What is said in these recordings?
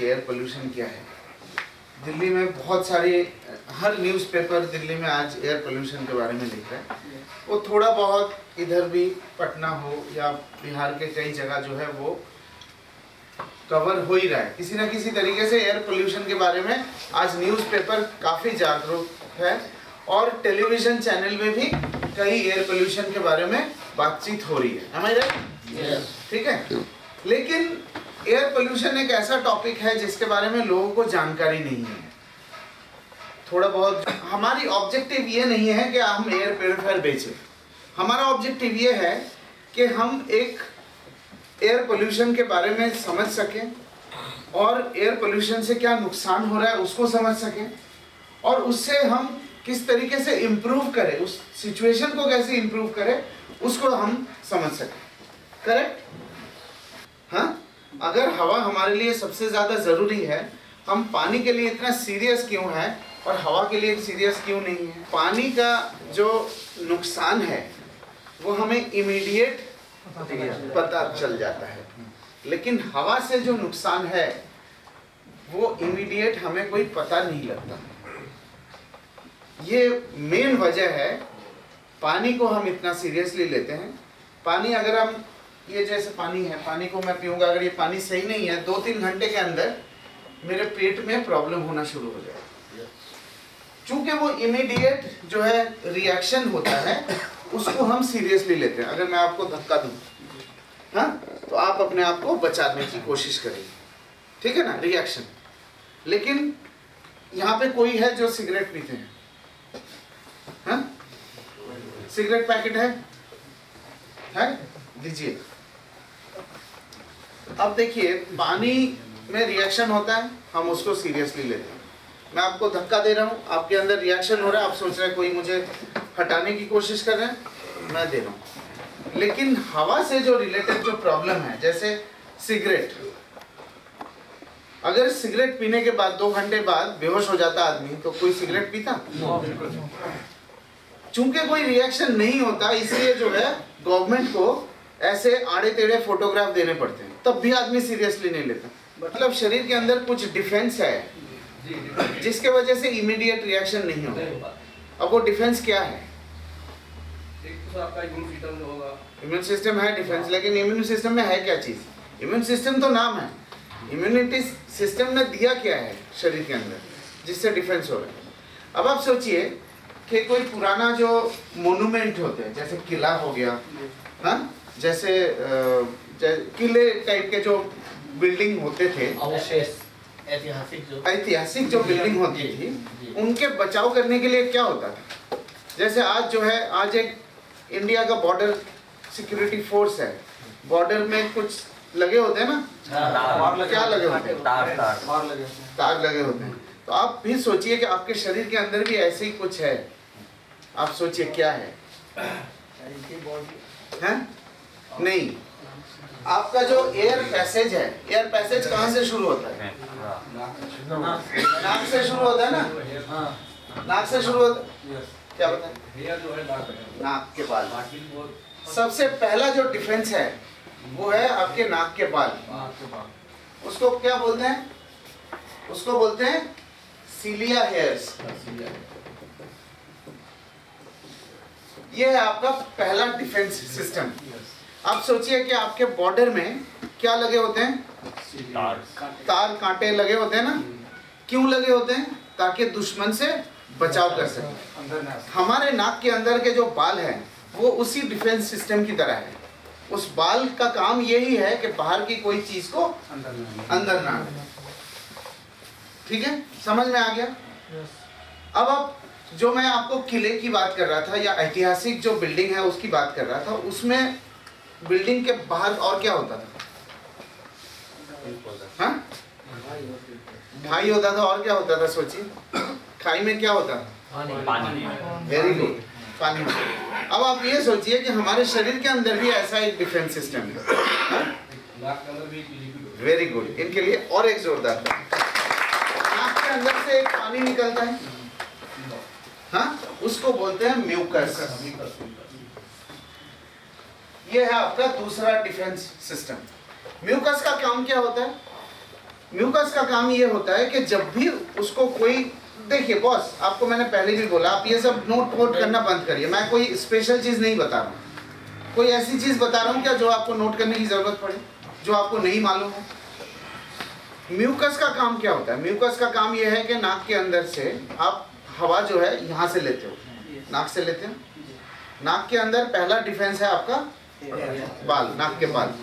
Air pollution क्या है। दिल्ली में बहुत सारी, हर न्यूज़पेपर दिल्ली में आज एयर पोल्यूशन के बारे में लिख रहा है। वो थोड़ा बहुत इधर भी पटना हो या बिहार के कई जगह जो है वो कवर हो ही रहा है किसी ना किसी तरीके से। एयर पोल्यूशन के बारे में आज न्यूज़पेपर काफ़ी जागरूक है और टेलीविज़न चैनल में भी कई एयर पोल्यूशन के बारे में बातचीत हो रही है। हमारे ठीक है, लेकिन एयर पोल्यूशन एक ऐसा टॉपिक है जिसके बारे में लोगों को जानकारी नहीं है। थोड़ा बहुत हमारी ऑब्जेक्टिव ये नहीं है कि हम एयर प्योरीफायर बेचें। हमारा ऑब्जेक्टिव ये है कि हम एक एयर पोल्यूशन के बारे में समझ सकें और एयर पोल्यूशन से क्या नुकसान हो रहा है उसको समझ सकें और उससे हम किस तरीके से इम्प्रूव करें, उस सिचुएशन को कैसे इम्प्रूव करें उसको हम समझ सकें। करेक्ट? हाँ, अगर हवा हमारे लिए सबसे ज़्यादा ज़रूरी है, हम पानी के लिए इतना सीरियस क्यों है और हवा के लिए सीरियस क्यों नहीं है? पानी का जो नुकसान है वो हमें इमीडिएट पता चल जाता है, लेकिन हवा से जो नुकसान है वो इमीडिएट हमें कोई पता नहीं लगता। ये मेन वजह है पानी को हम इतना सीरियसली लेते हैं। पानी अगर हम, ये जैसे पानी है, पानी को मैं पीऊँगा, अगर ये पानी सही नहीं है 2-3 घंटे के अंदर मेरे पेट में प्रॉब्लम होना शुरू हो जाएगा। चूँकि वो इमीडिएट जो है रिएक्शन होता है उसको हम सीरियसली लेते हैं। अगर मैं आपको धक्का दूँ, हाँ, तो आप अपने आप को बचाने की कोशिश करेंगे, ठीक है ना, रिएक्शन। लेकिन यहाँ पे कोई है जो सिगरेट पीते हैं, हाँ, सिगरेट पैकेट है दीजिए। अब देखिए, पानी में रिएक्शन होता है, हम उसको सीरियसली लेते हैं। मैं आपको धक्का दे रहा हूँ, आपके अंदर रिएक्शन हो रहा है, आप सोच रहे हैं कोई मुझे हटाने की कोशिश कर रहे हैं, मैं दे रहा हूँ। लेकिन हवा से जो रिलेटेड जो प्रॉब्लम है, जैसे सिगरेट, अगर सिगरेट पीने के बाद 2 घंटे बाद बेहोश हो जाता आदमी, तो कोई सिगरेट पीता? चूंकि कोई रिएक्शन नहीं होता, इसलिए जो है गवर्नमेंट को ऐसे आड़े टेढ़े फोटोग्राफ देने पड़ते हैं, तब भी आदमी सीरियसली नहीं लेता। मतलब शरीर के अंदर कुछ डिफेंस है जिसके वजह से इमीडिएट रिएक्शन नहीं होता। अब वो डिफेंस क्या है? एक तो आपका इम्यून सिस्टम होगा। इम्यून सिस्टम है डिफेंस, लेकिन इम्यून सिस्टम में है क्या चीज़? इम्यून सिस्टम तो नाम है, इम्यूनिटी सिस्टम ने दिया क्या है शरीर के अंदर जिससे डिफेंस हो रहा है। अब आप सोचिए कि कोई पुराना जो मोनूमेंट होते हैं, जैसे किला हो गया, हाँ, जैसे किले टाइप के जो बिल्डिंग होते थे, ऐतिहासिक जो बिल्डिंग होती थी, उनके बचाव करने के लिए क्या होता था? जैसे आज जो है, आज एक इंडिया का बॉर्डर सिक्योरिटी फोर्स है, बॉर्डर में कुछ लगे होते हैं ना, क्या लगे होते हैं? तार लगे होते हैं। तो आप भी सोचिए कि आपके शरीर के अंदर भी ऐसे ही कुछ है। आप सोचिए क्या है? हैं? नहीं, आपका जो एयर पैसेज है, एयर पैसेज कहाँ से शुरू होता है? नाक से शुरू होता है ना, नाक से शुरू होता है। क्या बताएं? नाक के बाल। सबसे पहला जो डिफेंस है वो है आपके नाक के बाल। उसको क्या बोलते हैं? उसको बोलते हैं सीलिया हेयर्स। ये है आपका पहला डिफेंस सिस्टम। आप सोचिए कि आपके बॉर्डर में क्या लगे होते हैं? तार कांटे लगे होते हैं ना। क्यों लगे होते हैं? ताकि दुश्मन से बचाव कर सके। हमारे नाक के अंदर के जो बाल हैं वो उसी डिफेंस सिस्टम की तरह है। उस बाल का काम यही है कि बाहर की कोई चीज को अंदर ना आए। ठीक है, समझ में आ गया? अब आप, जो मैं आपको किले की बात कर रहा था या ऐतिहासिक जो बिल्डिंग है उसकी बात कर रहा था, उसमें बिल्डिंग के बाहर और क्या होता था? हाँ, भाई होता था। और क्या होता था? सोचिए, खाई में क्या होता था? पानी। वेरी गुड, पानी। अब आप ये सोचिए कि हमारे शरीर के अंदर भी ऐसा एक डिफेंस सिस्टम है। वेरी गुड, इनके लिए और एक जोरदार। नाक के अंदर से एक पानी निकलता है, हाँ, उसको बोलते हैं म्यूकस। ये है आपका दूसरा डिफेंस सिस्टम। म्यूकस का काम क्या होता है? म्यूकस का काम ये होता है कि जब भी उसको कोई, देखिए बॉस, आपको मैंने पहले भी बोला, आप ये सब नोट वोट करना बंद करिए। मैं कोई स्पेशल चीज़ नहीं बता रहा हूँ, कोई ऐसी चीज़ बता रहा हूँ क्या जो आपको नोट करने की ज़रूरत पड़े, जो आपको नहीं मालूम हो। म्यूकस का काम क्या होता है? म्यूकस का काम ये है कि नाक के अंदर से आप हवा जो है यहाँ से लेते हो, नाक से लेते हो। नाक के अंदर पहला डिफेंस है आपका बाल, नाक के बाल।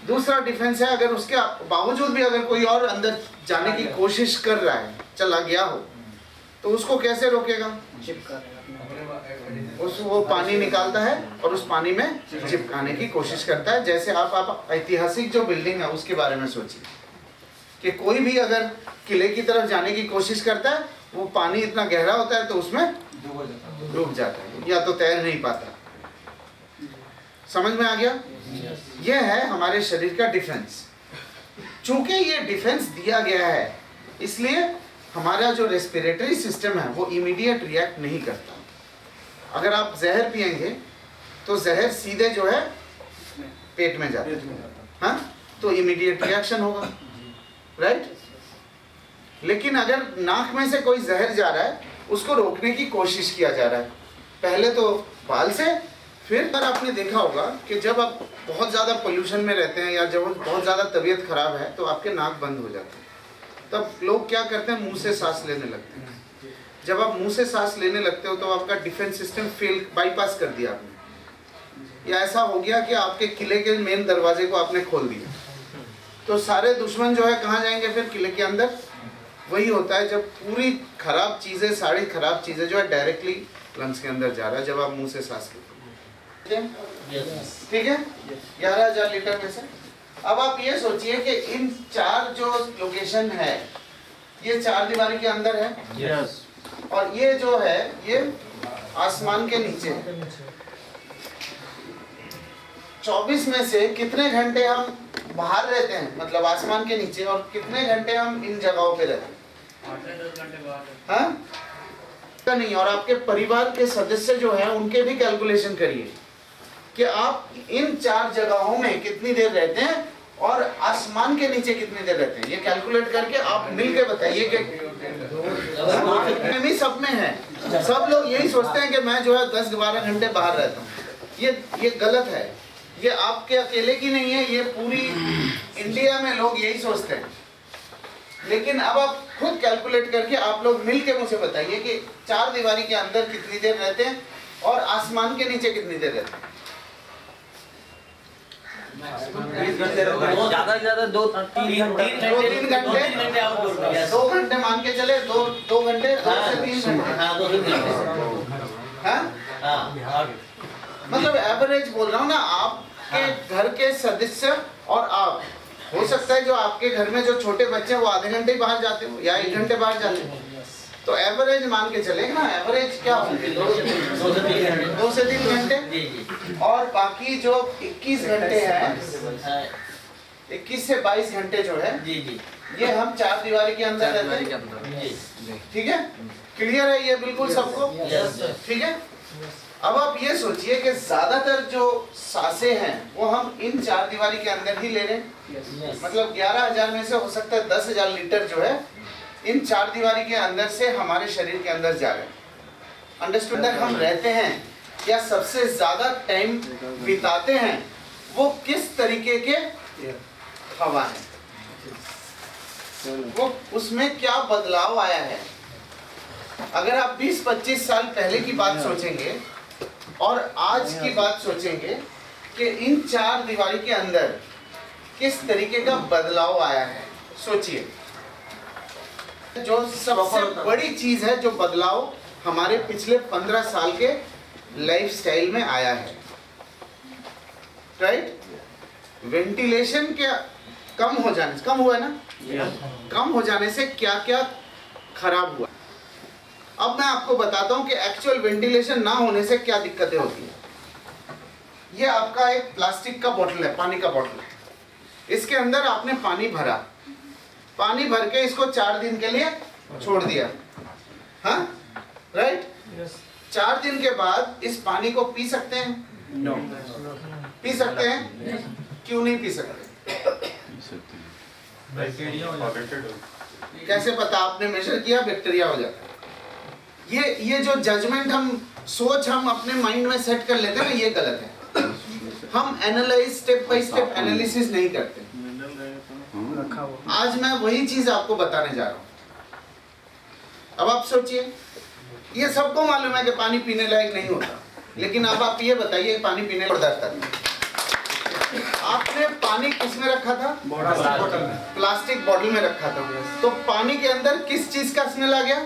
दूसरा डिफेंस है, अगर उसके बावजूद भी अगर कोई और अंदर जाने की कोशिश कर रहा है, चला गया हो, तो उसको कैसे रोकेगा? वो पानी निकालता है और उस पानी में चिपकाने की कोशिश करता है। जैसे आप ऐतिहासिक जो बिल्डिंग है उसके बारे में सोचिए कि कोई भी अगर किले की तरफ जाने की कोशिश करता है, वो पानी इतना गहरा होता है तो उसमें डूब जाता है या तो तैर नहीं पाता। समझ में आ गया? यह है हमारे शरीर का डिफेंस। चूंकि ये डिफेंस दिया गया है, इसलिए हमारा जो रेस्पिरेटरी सिस्टम है वो इमीडिएट रिएक्ट नहीं करता। अगर आप जहर पिएंगे तो जहर सीधे जो है पेट में जाता है, हाँ, तो इमीडिएट रिएक्शन होगा, राइट। लेकिन अगर नाक में से कोई जहर जा रहा है, उसको रोकने की कोशिश किया जा रहा है, पहले तो बाल से, फिर पर आपने देखा होगा कि जब आप बहुत ज़्यादा पोल्यूशन में रहते हैं या जब बहुत ज़्यादा तबीयत खराब है तो आपके नाक बंद हो जाते हैं, तब लोग क्या करते हैं, मुंह से सांस लेने लगते हैं। जब आप मुंह से सांस लेने लगते हो तो आपका डिफेंस सिस्टम फेल, बाईपास कर दिया आपने, या ऐसा हो गया कि आपके किले के मेन दरवाजे को आपने खोल दिया, तो सारे दुश्मन जो है कहाँ जाएंगे फिर? किले के अंदर। वही होता है जब पूरी खराब चीज़ें, सारी खराब चीज़ें जो है डायरेक्टली लंग्स के अंदर जा रहा है जब आप मुंह से सांस लेते हैं, ठीक है। 11,000 लीटर में से अब आप ये सोचिए कि इन 4 जो लोकेशन है, ये 4 दीवारी के अंदर है, और ये जो है ये आसमान के नीचे है। 24 में से कितने घंटे हम बाहर रहते हैं, मतलब आसमान के नीचे, और कितने घंटे हम इन जगहों पे रहते हैं? 8-10 घंटे बाहर। हाँ नहीं। और आपके परिवार के सदस्य जो हैं उनके भी कैलकुलेशन करिए कि आप इन 4 जगहों में कितनी देर रहते हैं और आसमान के नीचे कितनी देर रहते हैं। ये कैलकुलेट करके आप मिल के बताइए कि सब में है। सब लोग यही सोचते हैं कि मैं जो है 10-12 घंटे बाहर रहता हूँ। ये गलत है। ये आपके अकेले की नहीं है, ये पूरी इंडिया में लोग यही सोचते हैं। लेकिन अब आप खुद कैलकुलेट करके आप लोग मिल के मुझे बताइए कि 4 दीवारी के अंदर कितनी देर रहते हैं और आसमान के नीचे कितनी देर रहते हैं। ज्यादा से ज्यादा 2-3 घंटे, 2-3 घंटे, 2 घंटे मान के चले, 2 घंटे, 2 से 3 घंटे, हाँ 2 से 3 घंटे, हाँ, मतलब एवरेज बोल रहा हूँ ना। आपके घर के सदस्य और आप, हो सकता है जो आपके घर में जो छोटे बच्चे हैं वो आधे घंटे ही बाहर जाते हो या 1 घंटे बाहर जाते हो, तो एवरेज मान के चलेगा ना। एवरेज क्या होंगे? 2 से 3 घंटे। और बाकी जो 21 घंटे हैं, 21 से 22 घंटे जो है, ये हम 4 दीवारी के अंदर रहते हैं, ठीक है। क्लियर है ये बिल्कुल सबको? ठीक है। अब आप ये सोचिए कि ज्यादातर जो सांसें हैं वो हम इन 4 दीवारी के अंदर ही ले रहे हैं। मतलब 11,000 में से हो सकता है 10,000 लीटर जो है इन 4 दीवारी के अंदर से हमारे शरीर के अंदर जा रहे हैं। अंडरस्टूड? अंदर हम रहते हैं या सबसे ज्यादा टाइम बिताते हैं वो किस तरीके के हवा है, वो उसमें क्या बदलाव आया है। अगर आप 20-25 साल पहले की बात सोचेंगे और आज की बात सोचेंगे कि इन 4 दीवारी के अंदर किस तरीके का बदलाव आया है, सोचिए। जो सबसे बड़ी चीज है, जो बदलाव हमारे पिछले 15 साल के लाइफस्टाइल में आया है, राइट। वेंटिलेशन के कम हो जाने से, कम हुआ है ना, कम हो जाने से क्या क्या खराब हुआ। अब मैं आपको बताता हूं कि एक्चुअल वेंटिलेशन ना होने से क्या दिक्कतें होती हैं। ये आपका एक प्लास्टिक का बोतल है, पानी का बोतल है। इसके अंदर आपने पानी भरा, पानी भर के इसको 4 दिन के लिए छोड़ दिया, हाँ, राइट। 4 दिन के बाद इस पानी को पी सकते हैं? पी सकते हैं? क्यों नहीं पी सकते? कैसे पता? आपने मेजर किया, बैक्टीरिया हो जाता है। ये जो जजमेंट हम अपने माइंड में सेट कर लेते हैं ना, ये गलत है। हम analyse step by step analysis नहीं करते। आज मैं वही चीज आपको बताने जा रहा हूं। अब आप सोचिए, ये सबको मालूम है कि पानी पीने लायक नहीं होता, लेकिन अब आप ये बताइए पानी पीने पड़ता है। आपने पानी किस में रखा था? प्लास्टिक बॉटल में रखा था। तो पानी के अंदर किस चीज का स्मेल आ गया?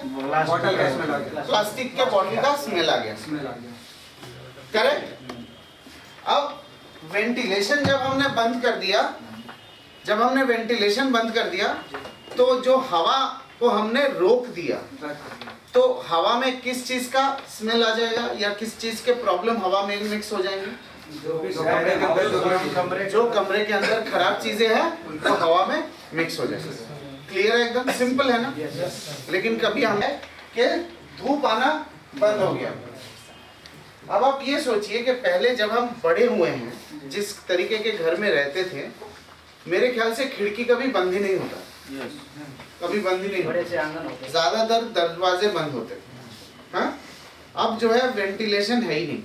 प्लास्टिक के बॉटल का स्मेल आ गया। करेक्ट? अब वेंटिलेशन जब हमने बंद कर दिया, तो जो हवा को हमने रोक दिया, तो हवा में किस चीज का स्मेल आ जाएगा या किस चीज के प्रॉब्लम हवा में मिक्स हो जाएंगे? जो कमरे के अंदर खराब चीजें हैं तो हवा में मिक्स हो जाएगी। क्लियर है? एकदम सिंपल है ना? लेकिन कभी हमें कि धूप आना बंद हो गया। अब आप ये सोचिए कि पहले जब हम बड़े हुए हैं, जिस तरीके के घर में रहते थे, मेरे ख्याल से खिड़की कभी बंद ही नहीं होता, कभी बंद ही नहीं होता, ज्यादातर दरवाजे बंद होते थे। हाँ? अब जो है वेंटिलेशन है ही नहीं।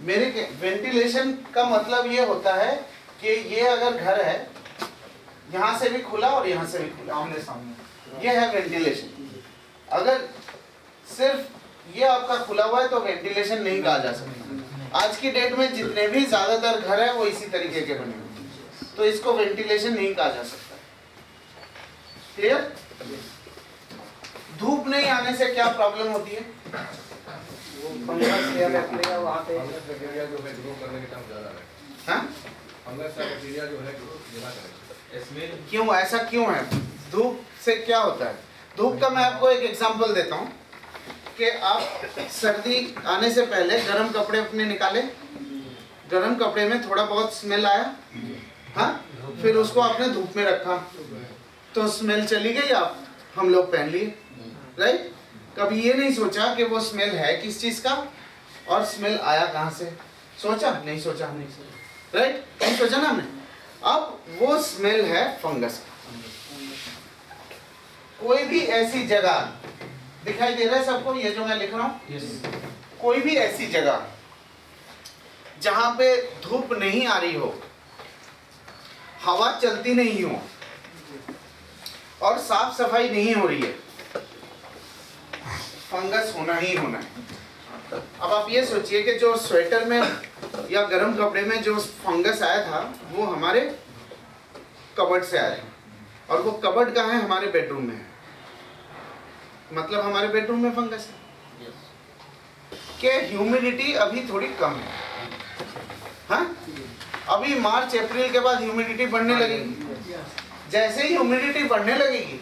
वेंटिलेशन का मतलब ये होता है कि ये अगर घर है, यहाँ से भी खुला और यहाँ से भी खुला, आमने सामने, ये है वेंटिलेशन। अगर सिर्फ ये आपका खुला हुआ है तो वेंटिलेशन नहीं कहा जा सकता। आज की डेट में जितने भी ज्यादातर घर है वो इसी तरीके के बने हुए हैं, तो इसको वेंटिलेशन नहीं कहा जा सकता। क्लियर? धूप नहीं आने से क्या प्रॉब्लम होती है? क्यों ऐसा क्यों है? धूप से क्या होता है? धूप का मैं आपको एक एग्जांपल देता हूँ कि आप सर्दी आने से पहले गर्म कपड़े अपने निकाले, गर्म कपड़े में थोड़ा बहुत स्मेल आया, हाँ, फिर उसको आपने धूप में रखा तो स्मेल चली गई, आप हम लोग पहन लिए, राइट? कभी ये नहीं सोचा कि वो स्मेल है किस चीज का और स्मेल आया कहां से? सोचा? नहीं सोचा, राइट? नहीं सोचा ना हमने। अब वो स्मेल है फंगस का। कोई भी ऐसी जगह दिखाई दे रहा है सबको, ये जो मैं लिख रहा हूं, कोई भी ऐसी जगह जहां पे धूप नहीं आ रही हो, हवा चलती नहीं हो और साफ सफाई नहीं हो रही है, फंगस होना ही होना है। अब आप ये सोचिए कि जो स्वेटर में या गर्म कपड़े में जो फंगस आया था वो हमारे कबर्ड से आया, और वो कबर्ड कहाँ है? हमारे बेडरूम में है। मतलब हमारे बेडरूम में फंगस है। कि ह्यूमिडिटी अभी थोड़ी कम है, हाँ? अभी मार्च अप्रैल के बाद ह्यूमिडिटी बढ़ने लगेगी। जैसे ही ह्यूमिडिटी बढ़ने लगेगी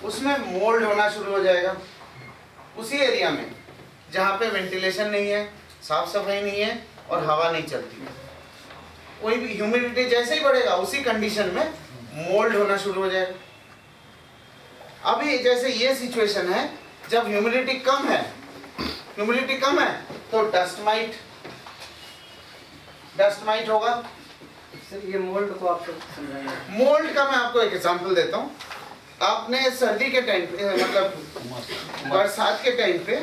उसमें मोल्ड होना शुरू हो जाएगा, उसी एरिया में जहाँ पे वेंटिलेशन नहीं है, साफ सफाई नहीं है और हवा नहीं चलती। कोई भी ह्यूमिडिटी जैसे ही बढ़ेगा उसी कंडीशन में मोल्ड होना शुरू हो जाएगा। अभी जैसे ये सिचुएशन है, जब ह्यूमिडिटी कम है तो डस्ट माइट होगा। सर ये मोल्ड को आप समझाइए। मोल्ड का मैं आपको एक एग्जांपल देता हूँ। आपने सर्दी के टाइम पे, मतलब बरसात के टाइम पे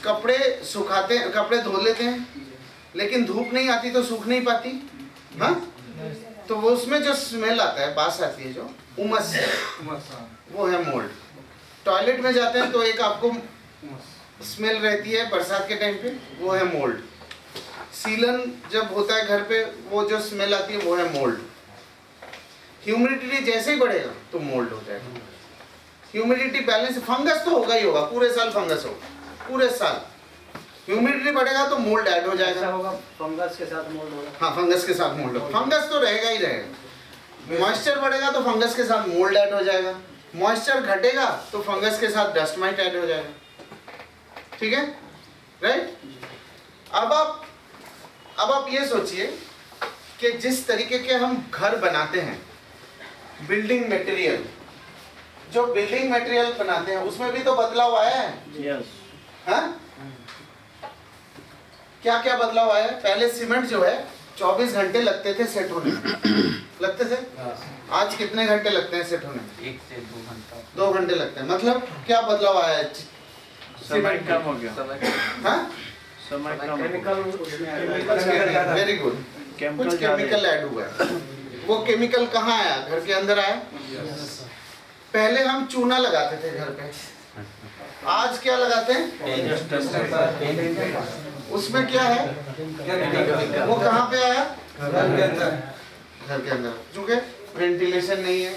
कपड़े सुखाते हैं, कपड़े धो लेते हैं, लेकिन धूप नहीं आती तो सूख नहीं पाती, हाँ? तो वो उसमें जो स्मेल आता है, बास आती है, जो उमस, वो है मोल्ड। टॉयलेट में जाते हैं तो एक आपको स्मेल रहती है बरसात के टाइम पे, वो है मोल्ड। सीलन जब होता है घर पे, वो जो स्मेल आती है वो है मोल्ड। ह्यूमिडिटी जैसे ही बढ़ेगा तो मोल्ड हो जाएगा। ह्यूमिडिटी बैलेंस, फंगस तो होगा ही होगा, पूरे साल फंगस होगा, पूरे साल। ह्यूमिडिटी बढ़ेगा तो मोल्ड ऐड हो जाएगा, होगा फंगस के साथ मोल्ड होगा। हाँ, फंगस के साथ मोल्ड होगा। फंगस तो रहेगा ही रहेगा। मॉइस्चर बढ़ेगा तो फंगस के साथ मोल्ड ऐड हो जाएगा, मॉइस्चर घटेगा तो फंगस के साथ डस्ट माइट ऐड हो जाएगा। ठीक है, राइट? अब आप ये सोचिए कि जिस तरीके के हम घर बनाते हैं, बिल्डिंग मटेरियल, जो बिल्डिंग मटेरियल बनाते हैं उसमें भी तो बदलाव आया है। यस। हाँ? क्या क्या बदलाव आया है? पहले सीमेंट जो है 24 घंटे लगते थे सेट होने में, लगते थे। आज कितने घंटे लगते हैं सेट होने में? 1 से 2 घंटा। 2 घंटे लगते हैं। मतलब क्या बदलाव आया है? समय कम हो गया। हाँ, समय कम हो गया। केमिकल उसमें केमिकल वेरी गुड। कुछ केमिकल ऐड हुआ है। वो केमिकल कहाँ आया? घर के अंदर आया। पहले हम चूना लगाते थे घर पे, आज क्या लगाते हैं? उसमें क्या है? वो कहाँ पे आया? घर के अंदर। क्योंकि वेंटिलेशन नहीं है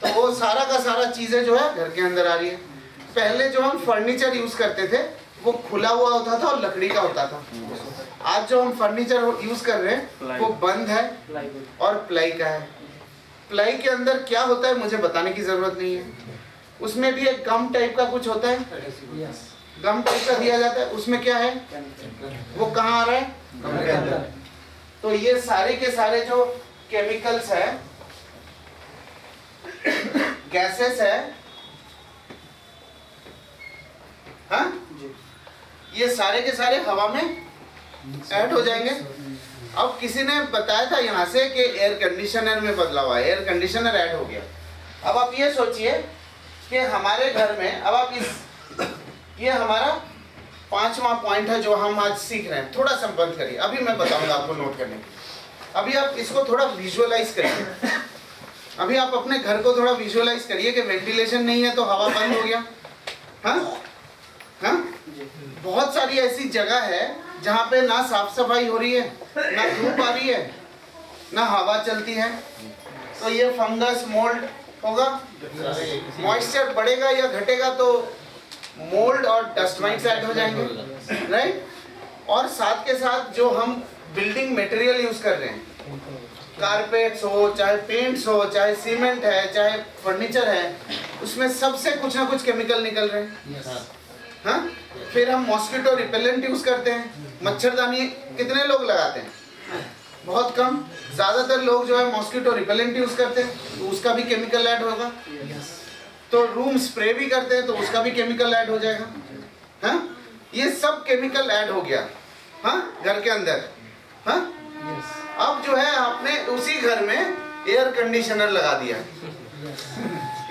तो वो सारा का सारा चीजें जो है घर के अंदर आ रही है। पहले जो हम फर्नीचर यूज करते थे वो खुला हुआ होता था और लकड़ी का होता था। आज जो हम फर्नीचर यूज कर रहे हैं वो बंद है और प्लाई का है। प्लाई के अंदर क्या होता है मुझे बताने की जरूरत नहीं है। उसमें भी एक गम टाइप का कुछ होता है, गम टाइप का दिया जाता है। उसमें क्या है? वो कहाँ आ रहा है? गम के अंदर। तो ये सारे के सारे जो केमिकल्स है, गैसेस है, हाँ, ये सारे के सारे हवा में ऐड हो जाएंगे। अब किसी ने बताया था यहाँ से कि एयर कंडीशनर में बदलाव आया, एयर कंडीशनर ऐड हो गया। अब आप ये सोचिए कि हमारे घर में, अब आप ये हमारा 5वां पॉइंट है जो हम आज सीख रहे हैं। थोड़ा संबंध करिए, अभी मैं बताऊंगा आपको नोट करने के लिए। अभी आप इसको थोड़ा विजुअलाइज करिए। अभी आप अपने घर को थोड़ा विजुअलाइज करिए कि वेंटिलेशन नहीं है तो हवा बंद हो गया। हाँ हाँ, बहुत सारी ऐसी जगह है जहाँ पे ना साफ सफाई हो रही है, ना धूप आ रही है, ना हवा चलती है। तो ये फंगस मोल्ड होगा। मॉइस्चर बढ़ेगा या घटेगा तो मोल्ड और डस्ट माइट्स ऐड हो जाएंगे, राइट। और साथ के साथ जो हम बिल्डिंग मटेरियल यूज कर रहे हैं, कारपेट्स हो, चाहे पेंट्स हो, चाहे सीमेंट है, चाहे फर्नीचर है, उसमें सबसे कुछ ना कुछ केमिकल निकल रहे हैं। हाँ, फिर हम मॉस्किटो रिपेलेंट यूज करते हैं। मच्छरदानी कितने लोग लगाते हैं? बहुत कम। ज्यादातर लोग जो है मॉस्किटो रिपेलेंट यूज करते हैं, तो उसका भी केमिकल ऐड होगा। तो रूम स्प्रे भी करते हैं तो उसका भी केमिकल ऐड हो जाएगा। हाँ, ये सब केमिकल ऐड हो गया, हाँ, घर के अंदर। हाँ, अब जो है आपने उसी घर में एयर कंडीशनर लगा दिया।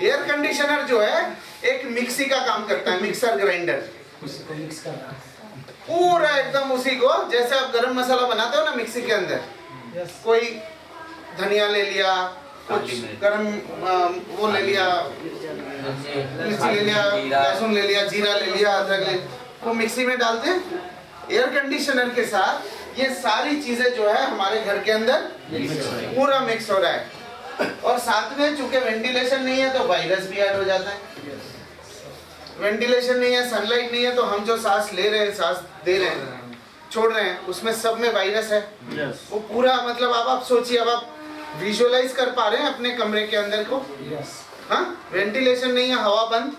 एयर कंडीशनर जो है एक मिक्सी का काम करता है, मिक्सर ग्राइंडर। पूरा एकदम उसी को, जैसे आप गरम मसाला बनाते हो ना मिक्सी के अंदर, कोई धनिया ले लिया, कुछ गरम वो ले लिया, मिर्ची ले लिया, लहसुन ले लिया, जीरा ले लिया, अदरक ले, वो मिक्सी में डालते हैं। एयर कंडीशनर के साथ ये सारी चीजें जो है हमारे घर के अंदर पूरा मिक्स हो रहा है। और साथ में चूंकि वेंटिलेशन नहीं है तो वायरस भी ऐड हो जाता है। वेंटिलेशन नहीं है, सनलाइट नहीं है, तो हम जो सांस ले रहे हैं, सांस दे रहे हैं, छोड़ रहे हैं, उसमें सब में वायरस है। वो पूरा मतलब अब आप सोचिए, अब आप विजुअलाइज कर पा रहे हैं अपने कमरे के अंदर को? हाँ, वेंटिलेशन नहीं है, हवा बंद,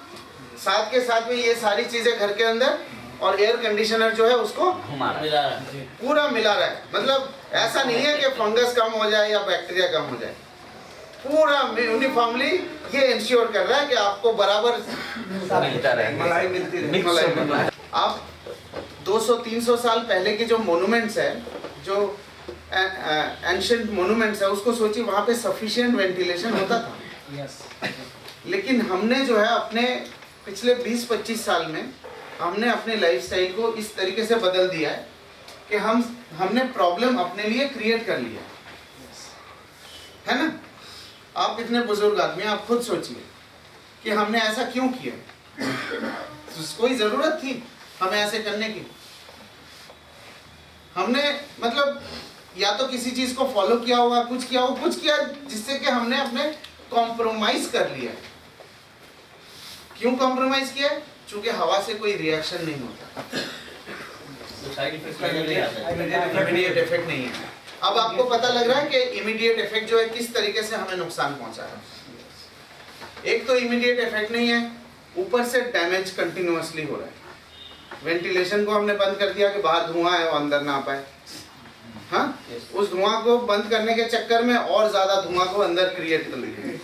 साथ के साथ में ये सारी चीजें घर के अंदर, और एयर कंडीशनर जो है उसको पूरा मिला रहा है। मतलब ऐसा नहीं है कि फंगस कम हो जाए या बैक्टीरिया कम हो जाए, पूरा यूनिफॉर्मली ये इंश्योर कर रहा है कि आपको बराबर मलाई मिलती रहे। आप 200-300 साल पहले के जो मोनूमेंट्स है, जो एंशिएंट मोनूमेंट्स है, उसको सोचिए, वहाँ पे सफिशिएंट वेंटिलेशन होता था। लेकिन हमने जो है अपने पिछले 20-25 साल में हमने अपने लाइफस्टाइल को इस तरीके से बदल दिया है कि हमने प्रॉब्लम अपने लिए क्रिएट कर लिया है ना। आप इतने बुजुर्ग आदमी, आप खुद सोचिए कि हमने ऐसा क्यों किया। कोई जरूरत थी हमें ऐसे करने की? हमने मतलब या तो किसी चीज को फॉलो किया होगा, कुछ किया जिससे कि हमने अपने कॉम्प्रोमाइज कर लिया। क्यों कॉम्प्रोमाइज किया? चूंकि हवा से कोई रिएक्शन नहीं होता, इमीडिएट इफेक्ट नहीं है। अब आपको पता लग रहा है कि इमीडिएट इफेक्ट जो है किस तरीके से हमें नुकसान पहुंचा है। एक तो इमीडिएट इफेक्ट नहीं है, ऊपर से डैमेज कंटिन्यूअसली हो रहा है। वेंटिलेशन को हमने बंद कर दिया कि बाहर धुआं है वो अंदर ना आ पाए। हाँ, उस धुआं को बंद करने के चक्कर में और ज्यादा धुआं को अंदर क्रिएट कर लिया।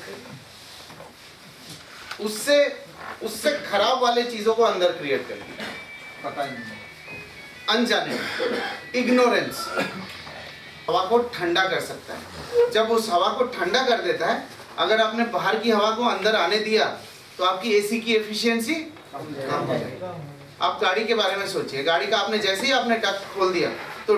उससे खराब वाले चीजों को अंदर क्रिएट कर लिया, पता ही नहीं, अनजाने, इग्नोरेंस। हवा को ठंडा कर सकता है। जब उस हवा को ठंडा कर देता है, अगर आपने बाहर की हवा को अंदर आने दिया तो आपकी एसी की एफिशिएंसी कम हो जाएगी। आप गाड़ी के बारे में सोचिए, गाड़ी का आपने जैसे ही आपने डक्ट खोल दिया तो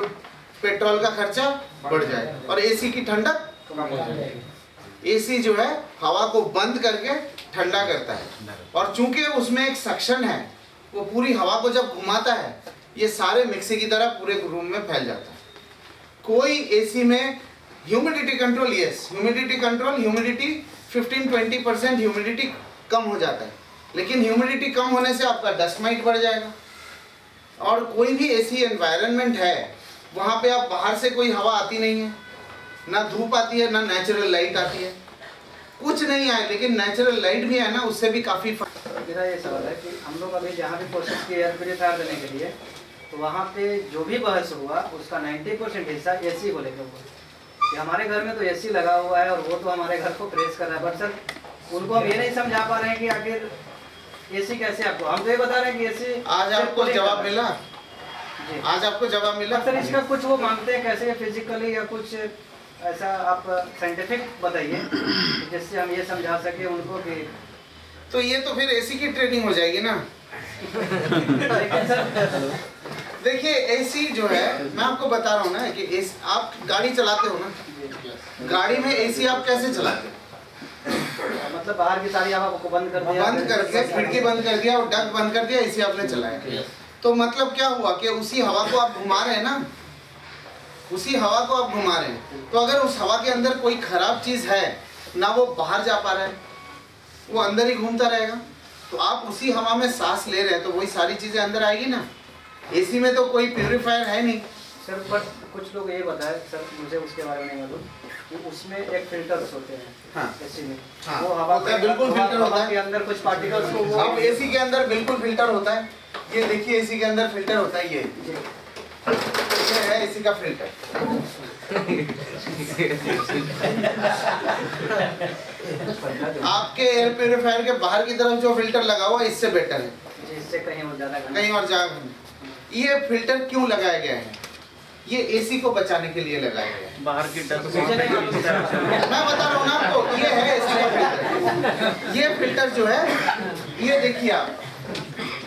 पेट्रोल का खर्चा बढ़ जाएगा और एसी की ठंडक कम हो जाएगी। एसी जो है हवा को बंद करके ठंडा करता है और चूंकि उसमें एक सक्शन है, वो पूरी हवा को जब घुमाता है ये सारे मिक्सी की तरह पूरे रूम में फैल जाता है। कोई एसी में humidity control, yes humidity control, humidity 15-20% humidity कम हो जाता है, लेकिन ह्यूमिडिटी कम होने से आपका डस्ट माइट बढ़ जाएगा। और कोई भी ऐसी एनवायरनमेंट है वहाँ पे आप बाहर से कोई हवा आती नहीं है, ना धूप आती है, ना नेचुरल लाइट आती है, कुछ नहीं आए, लेकिन नेचुरल लाइट भी है ना, उससे भी काफ़ी मेरा ये सवाल है कि हम लोग अभी जहाँ भी कोशिश की एयर प्योरीफायर देने के लिए, तो वहाँ पे जो भी बहस हुआ उसका 90% हिस्सा एसी को लेकर हुआ कि हमारे घर में तो एसी लगा हुआ है और वो तो हमारे घर को प्रेस कर रहा है, बट सर उनको हम ये नहीं समझा पा रहे हैं कि आखिर एसी कैसे आपको, हम तो ये बता रहे हैं कि एसी आज आपको जवाब मिला, जी आज आपको जवाब मिला। सर इसका कुछ वो मांगते हैं कैसे फिजिकली या कुछ ऐसा आप साइंटिफिक बताइए जिससे हम ये समझा सके उनको कि तो ये तो फिर एसी की ट्रेनिंग हो जाएगी ना। लेकिन सर देखिए एसी जो है, मैं आपको बता रहा हूँ ना कि एसी, आप गाड़ी चलाते हो ना, गाड़ी में एसी आप कैसे चलाते हो? मतलब बाहर की सारी हवा को बंद कर दिया, बंद करके खिड़की बंद कर दिया और डक बंद कर दिया, एसी आपने चलाया। तो मतलब क्या हुआ कि उसी हवा को आप घुमा रहे हैं ना, उसी हवा को आप घुमा रहे हैं। तो अगर उस हवा के अंदर कोई खराब चीज है ना, वो बाहर जा पा रहा है, वो अंदर ही घूमता रहेगा। तो आप उसी हवा में सांस ले रहे हैं तो वही सारी चीजें अंदर आएगी ना। एसी में तो कोई प्यूरिफायर है नहीं सर, बट कुछ लोग ये बताए सर, मुझे उसके बारे में नहीं मालूम कि उसमें एक फिल्टर्स होते हैं। हाँ। एसी में हाँ, वो हवा होता है, बिल्कुल फिल्टर होता हवा है। के अंदर कुछ पार्टिकल्स को वो अब एसी के अंदर बिल्कुल फिल्टर होता है। ये देखिए एसी के अंदर फिल्टर होता है, ये है एसी का फिल्टर। आपके एयर प्यूरिफायर के बाहर की तरफ जो फिल्टर लगा हुआ है इससे बेटर है, इससे कहीं और ज्यादा कहीं और जा। ये फिल्टर क्यों लगाया गया है? ये एसी को बचाने के लिए लगाया गया है। बाहर की डस्ट मुझे नहीं मालूम सर। मैं बता रहा हूँ ना आपको, ये है एसी का फिल्टर। ये फिल्टर जो है, ये देखिए आप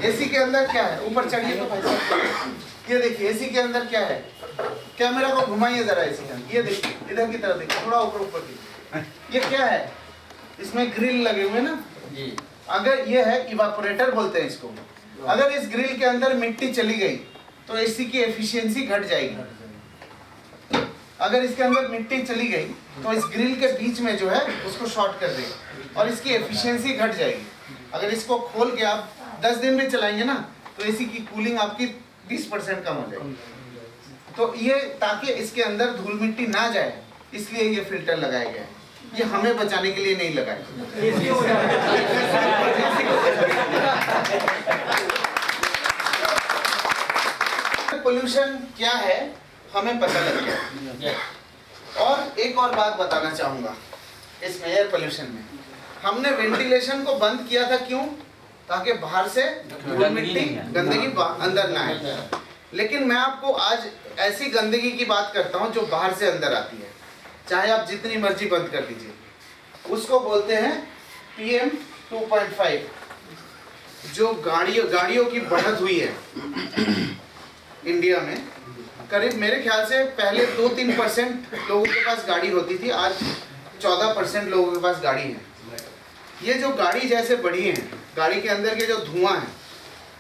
एसी के अंदर क्या है, ऊपर चढ़िए तो भाई साहब, ये देखिए एसी के अंदर क्या है। कैमरा को घुमाइए जरा एसी के अंदर, ये देखिए इधर की तरफ देखिए, थोड़ा ऊपर ऊपर देखिए। ये क्या है, इसमें ग्रिल लगे हुए ना जी। अगर ये है इवापोरेटर बोलते हैं इसको, अगर इस ग्रिल के अंदर मिट्टी चली गई तो एसी की एफिशिएंसी घट जाएगी। अगर इसके अंदर मिट्टी चली गई तो इस ग्रिल के बीच में जो है उसको शॉर्ट कर देगा और इसकी एफिशिएंसी घट जाएगी। अगर इसको खोल के आप 10 दिन में चलाएंगे ना तो एसी की कूलिंग आपकी 20% कम हो जाएगी। तो ये ताकि इसके अंदर धूल मिट्टी ना जाए इसलिए ये फिल्टर लगाया गया है। ये हमें बचाने के लिए नहीं लगाया। पोल्यूशन क्या है हमें पता लग गया। और एक और बात बताना चाहूंगा, इसमें एयर पोल्यूशन में हमने वेंटिलेशन को बंद किया था, क्यों? ताकि बाहर से धूल मिट्टी गंदगी अंदर ना आए। लेकिन मैं आपको आज ऐसी गंदगी की बात करता हूं जो बाहर से अंदर आती है, चाहे आप जितनी मर्जी बंद कर दीजिए। उसको बोलते हैं PM 2.5। जो गाड़ियों की बढ़त हुई है इंडिया में, करीब मेरे ख्याल से पहले 2-3% लोगों के पास गाड़ी होती थी, आज 14% लोगों के पास गाड़ी है। ये जो गाड़ी जैसे बढ़ी है, गाड़ी के अंदर के जो धुआं है,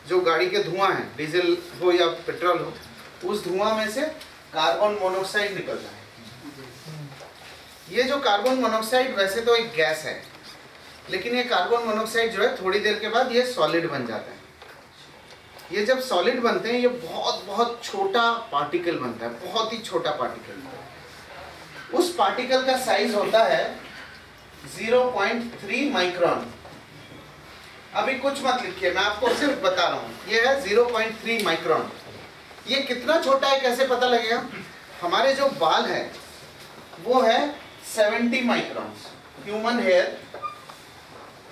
जो गाड़ी के धुआं है, डीजल हो या पेट्रोल हो, उस धुआं में से कार्बन मोनोऑक्साइड निकल रहा है। ये जो कार्बन मोनोऑक्साइड वैसे तो एक गैस है, लेकिन ये कार्बन मोनोऑक्साइड जो है थोड़ी देर के बाद ये सॉलिड बन जाता है। ये जब सॉलिड बनते हैं ये बहुत बहुत छोटा पार्टिकल बनता है, बहुत ही छोटा पार्टिकल। उस पार्टिकल का साइज होता है 0.3 माइक्रोन। अभी कुछ मत लिखिए, मैं आपको सिर्फ बता रहा हूँ, ये है 0.3 माइक्रोन। ये कितना छोटा है कैसे पता लगेगा? हमारे जो बाल है वो है 70 माइक्रोन। ह्यूमन हेयर,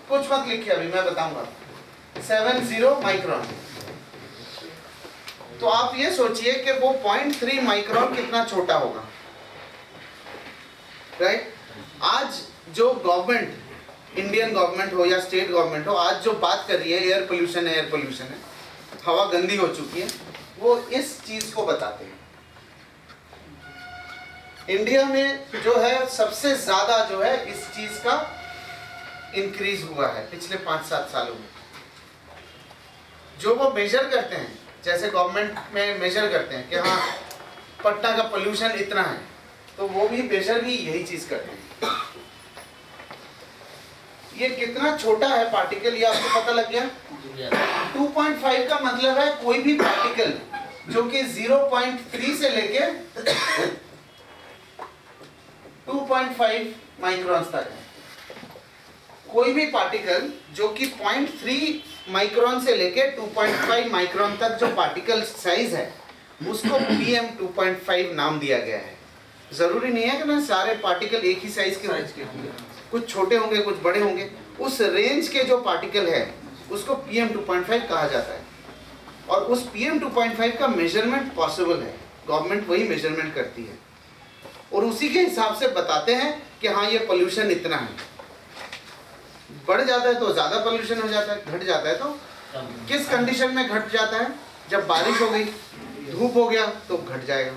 कुछ मत लिखिए अभी मैं बताऊंगा, 70 माइक्रोन। तो आप ये सोचिए कि वो 0.3 माइक्रोन कितना छोटा होगा। राइट। आज जो गवर्नमेंट, इंडियन गवर्नमेंट हो या स्टेट गवर्नमेंट हो, आज जो बात कर रही है एयर पोल्यूशन है, एयर पोल्यूशन है, हवा गंदी हो चुकी है, वो इस चीज को बताते हैं। इंडिया में जो है सबसे ज्यादा जो है इस चीज का इंक्रीज हुआ है पिछले 5-7 सालों में। जो वो मेजर करते हैं, जैसे गवर्नमेंट में मेजर करते हैं कि हाँ पटना का पोल्यूशन इतना है, तो वो भी मेजर भी यही चीज करते हैं। ये कितना छोटा है पार्टिकल, ये आपको पता लग गया। 2.5 का मतलब है कोई भी पार्टिकल जो कि 0.3 से लेके 2.5 माइक्रोन तक है। कोई भी पार्टिकल जो कि 0.3 माइक्रोन से लेके 2.5 माइक्रोन तक जो पार्टिकल साइज है, उसको PM 2.5 नाम दिया गया है। जरूरी नहीं है कि ना सारे पार्टिकल एक ही साइज के होंगे, कुछ छोटे होंगे, कुछ बड़े होंगे। उस रेंज के जो पार्टिकल है उसको PM 2.5 कहा जाता है। और उस PM 2.5 का मेजरमेंट पॉसिबल है, गवर्नमेंट वही मेजरमेंट करती है और उसी के हिसाब से बताते हैं कि हाँ ये पोल्यूशन इतना है। बढ़ जाता है तो ज़्यादा पोल्यूशन हो जाता है, घट जाता है तो किस कंडीशन में घट जाता है? जब बारिश हो गई, धूप हो गया तो घट जाएगा।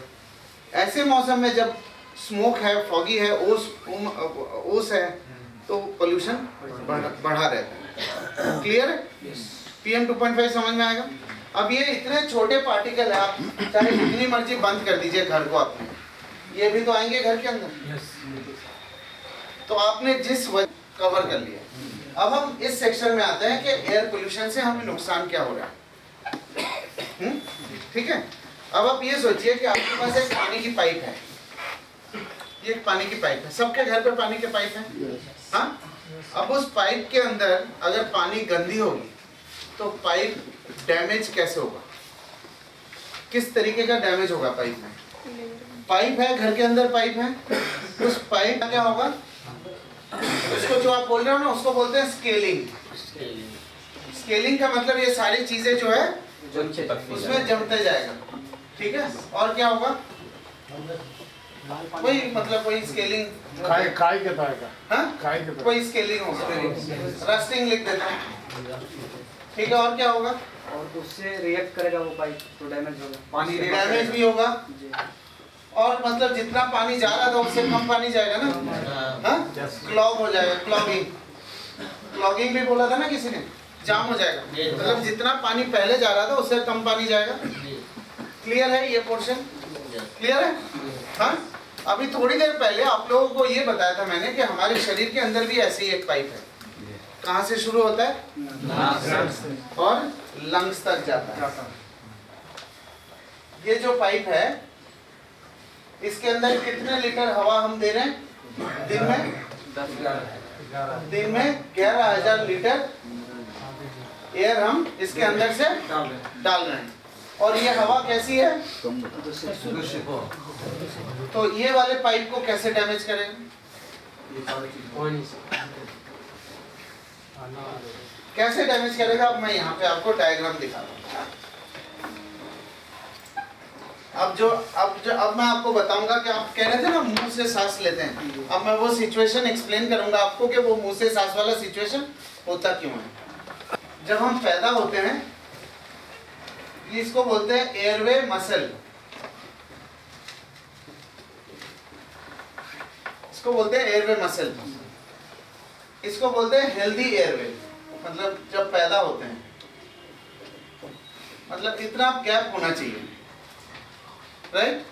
ऐसे मौसम में जब स्मोक है, फॉगी है, ओस है, तो पोल्यूशन बढ़ा रहता है। क्लियर है? PM 2.5 समझ में आएगा। अब ये इतने छोटे पार्टिकल है, आप चाहे जितनी मर्जी बंद कर दीजिए घर को अपने, ये भी तो आएंगे घर के अंदर। तो आपने जिस वजह कवर कर लिया। अब हम इस सेक्शन में आते हैं कि एयर पोल्यूशन से हमें नुकसान क्या हो रहा है। ठीक है। अब आप ये सोचिए कि आपके पास एक पानी की पाइप है, ये एक पानी की पाइप है, सबके घर पे पानी के पाइप है। हाँ, अब उस पाइप के अंदर अगर पानी गंदी होगी तो पाइप डैमेज कैसे होगा? किस तरीके का डैमेज होगा पाइप में? पाइप है, घर के अंदर पाइप है, उस पाइप का क्या होगा? उसको जो आप बोल रहे हो ना, उसको बोलते हैं स्केलिंग। स्केलिंग का मतलब ये सारी चीजें जो है उसमें जमते जाएगा। ठीक है। और क्या होगा? वही मतलब वही स्केलिंग, काय के पाएगा। हाँ, वही स्केलिंग होगा। रस्टिंग लिख देता हूँ। ठीक है। और क्या होगा? और उससे रिएक्ट करेगा वो पाइप, तो डैमेज होगा, पानी डैमेज भी होगा। और मतलब जितना पानी जा रहा था उससे कम पानी जाएगा ना। हाँ, क्लॉग हो जाएगा, क्लॉगिंग। क्लॉगिंग भी बोला था ना किसी ने, जाम हो जाएगा। मतलब जितना पानी पहले जा रहा था उससे कम पानी जाएगा। क्लियर है ये पोर्शन? क्लियर है? हाँ। अभी थोड़ी देर पहले आप लोगों को ये बताया था मैंने कि हमारे शरीर के अंदर भी ऐसे ही एक पाइप है। कहाँ से शुरू होता है? और लंग्स तक जाता है। ये जो पाइप है, इसके अंदर कितने लीटर हवा हम दे रहे हैं दिन में? 11,000 लीटर एयर हम इसके अंदर से डाल रहे हैं। और ये हवा कैसी है? तो ये वाले पाइप को कैसे डैमेज करेंगे? कैसे डैमेज करेगा? अब मैं यहाँ पे आपको डायग्राम दिखा रहा हूँ। अब मैं आपको बताऊंगा कि आप कह रहे थे ना मुंह से सांस लेते हैं। अब मैं वो सिचुएशन एक्सप्लेन करूंगा आपको कि वो मुंह से सांस वाला सिचुएशन होता क्यों है। जब हम पैदा होते हैं, इसको बोलते हैं एयरवे मसल, इसको बोलते हैं एयरवे मसल। इसको बोलते हैं हेल्दी एयरवे। मतलब जब पैदा होते हैं, मतलब इतना गैप होना चाहिए, राइट।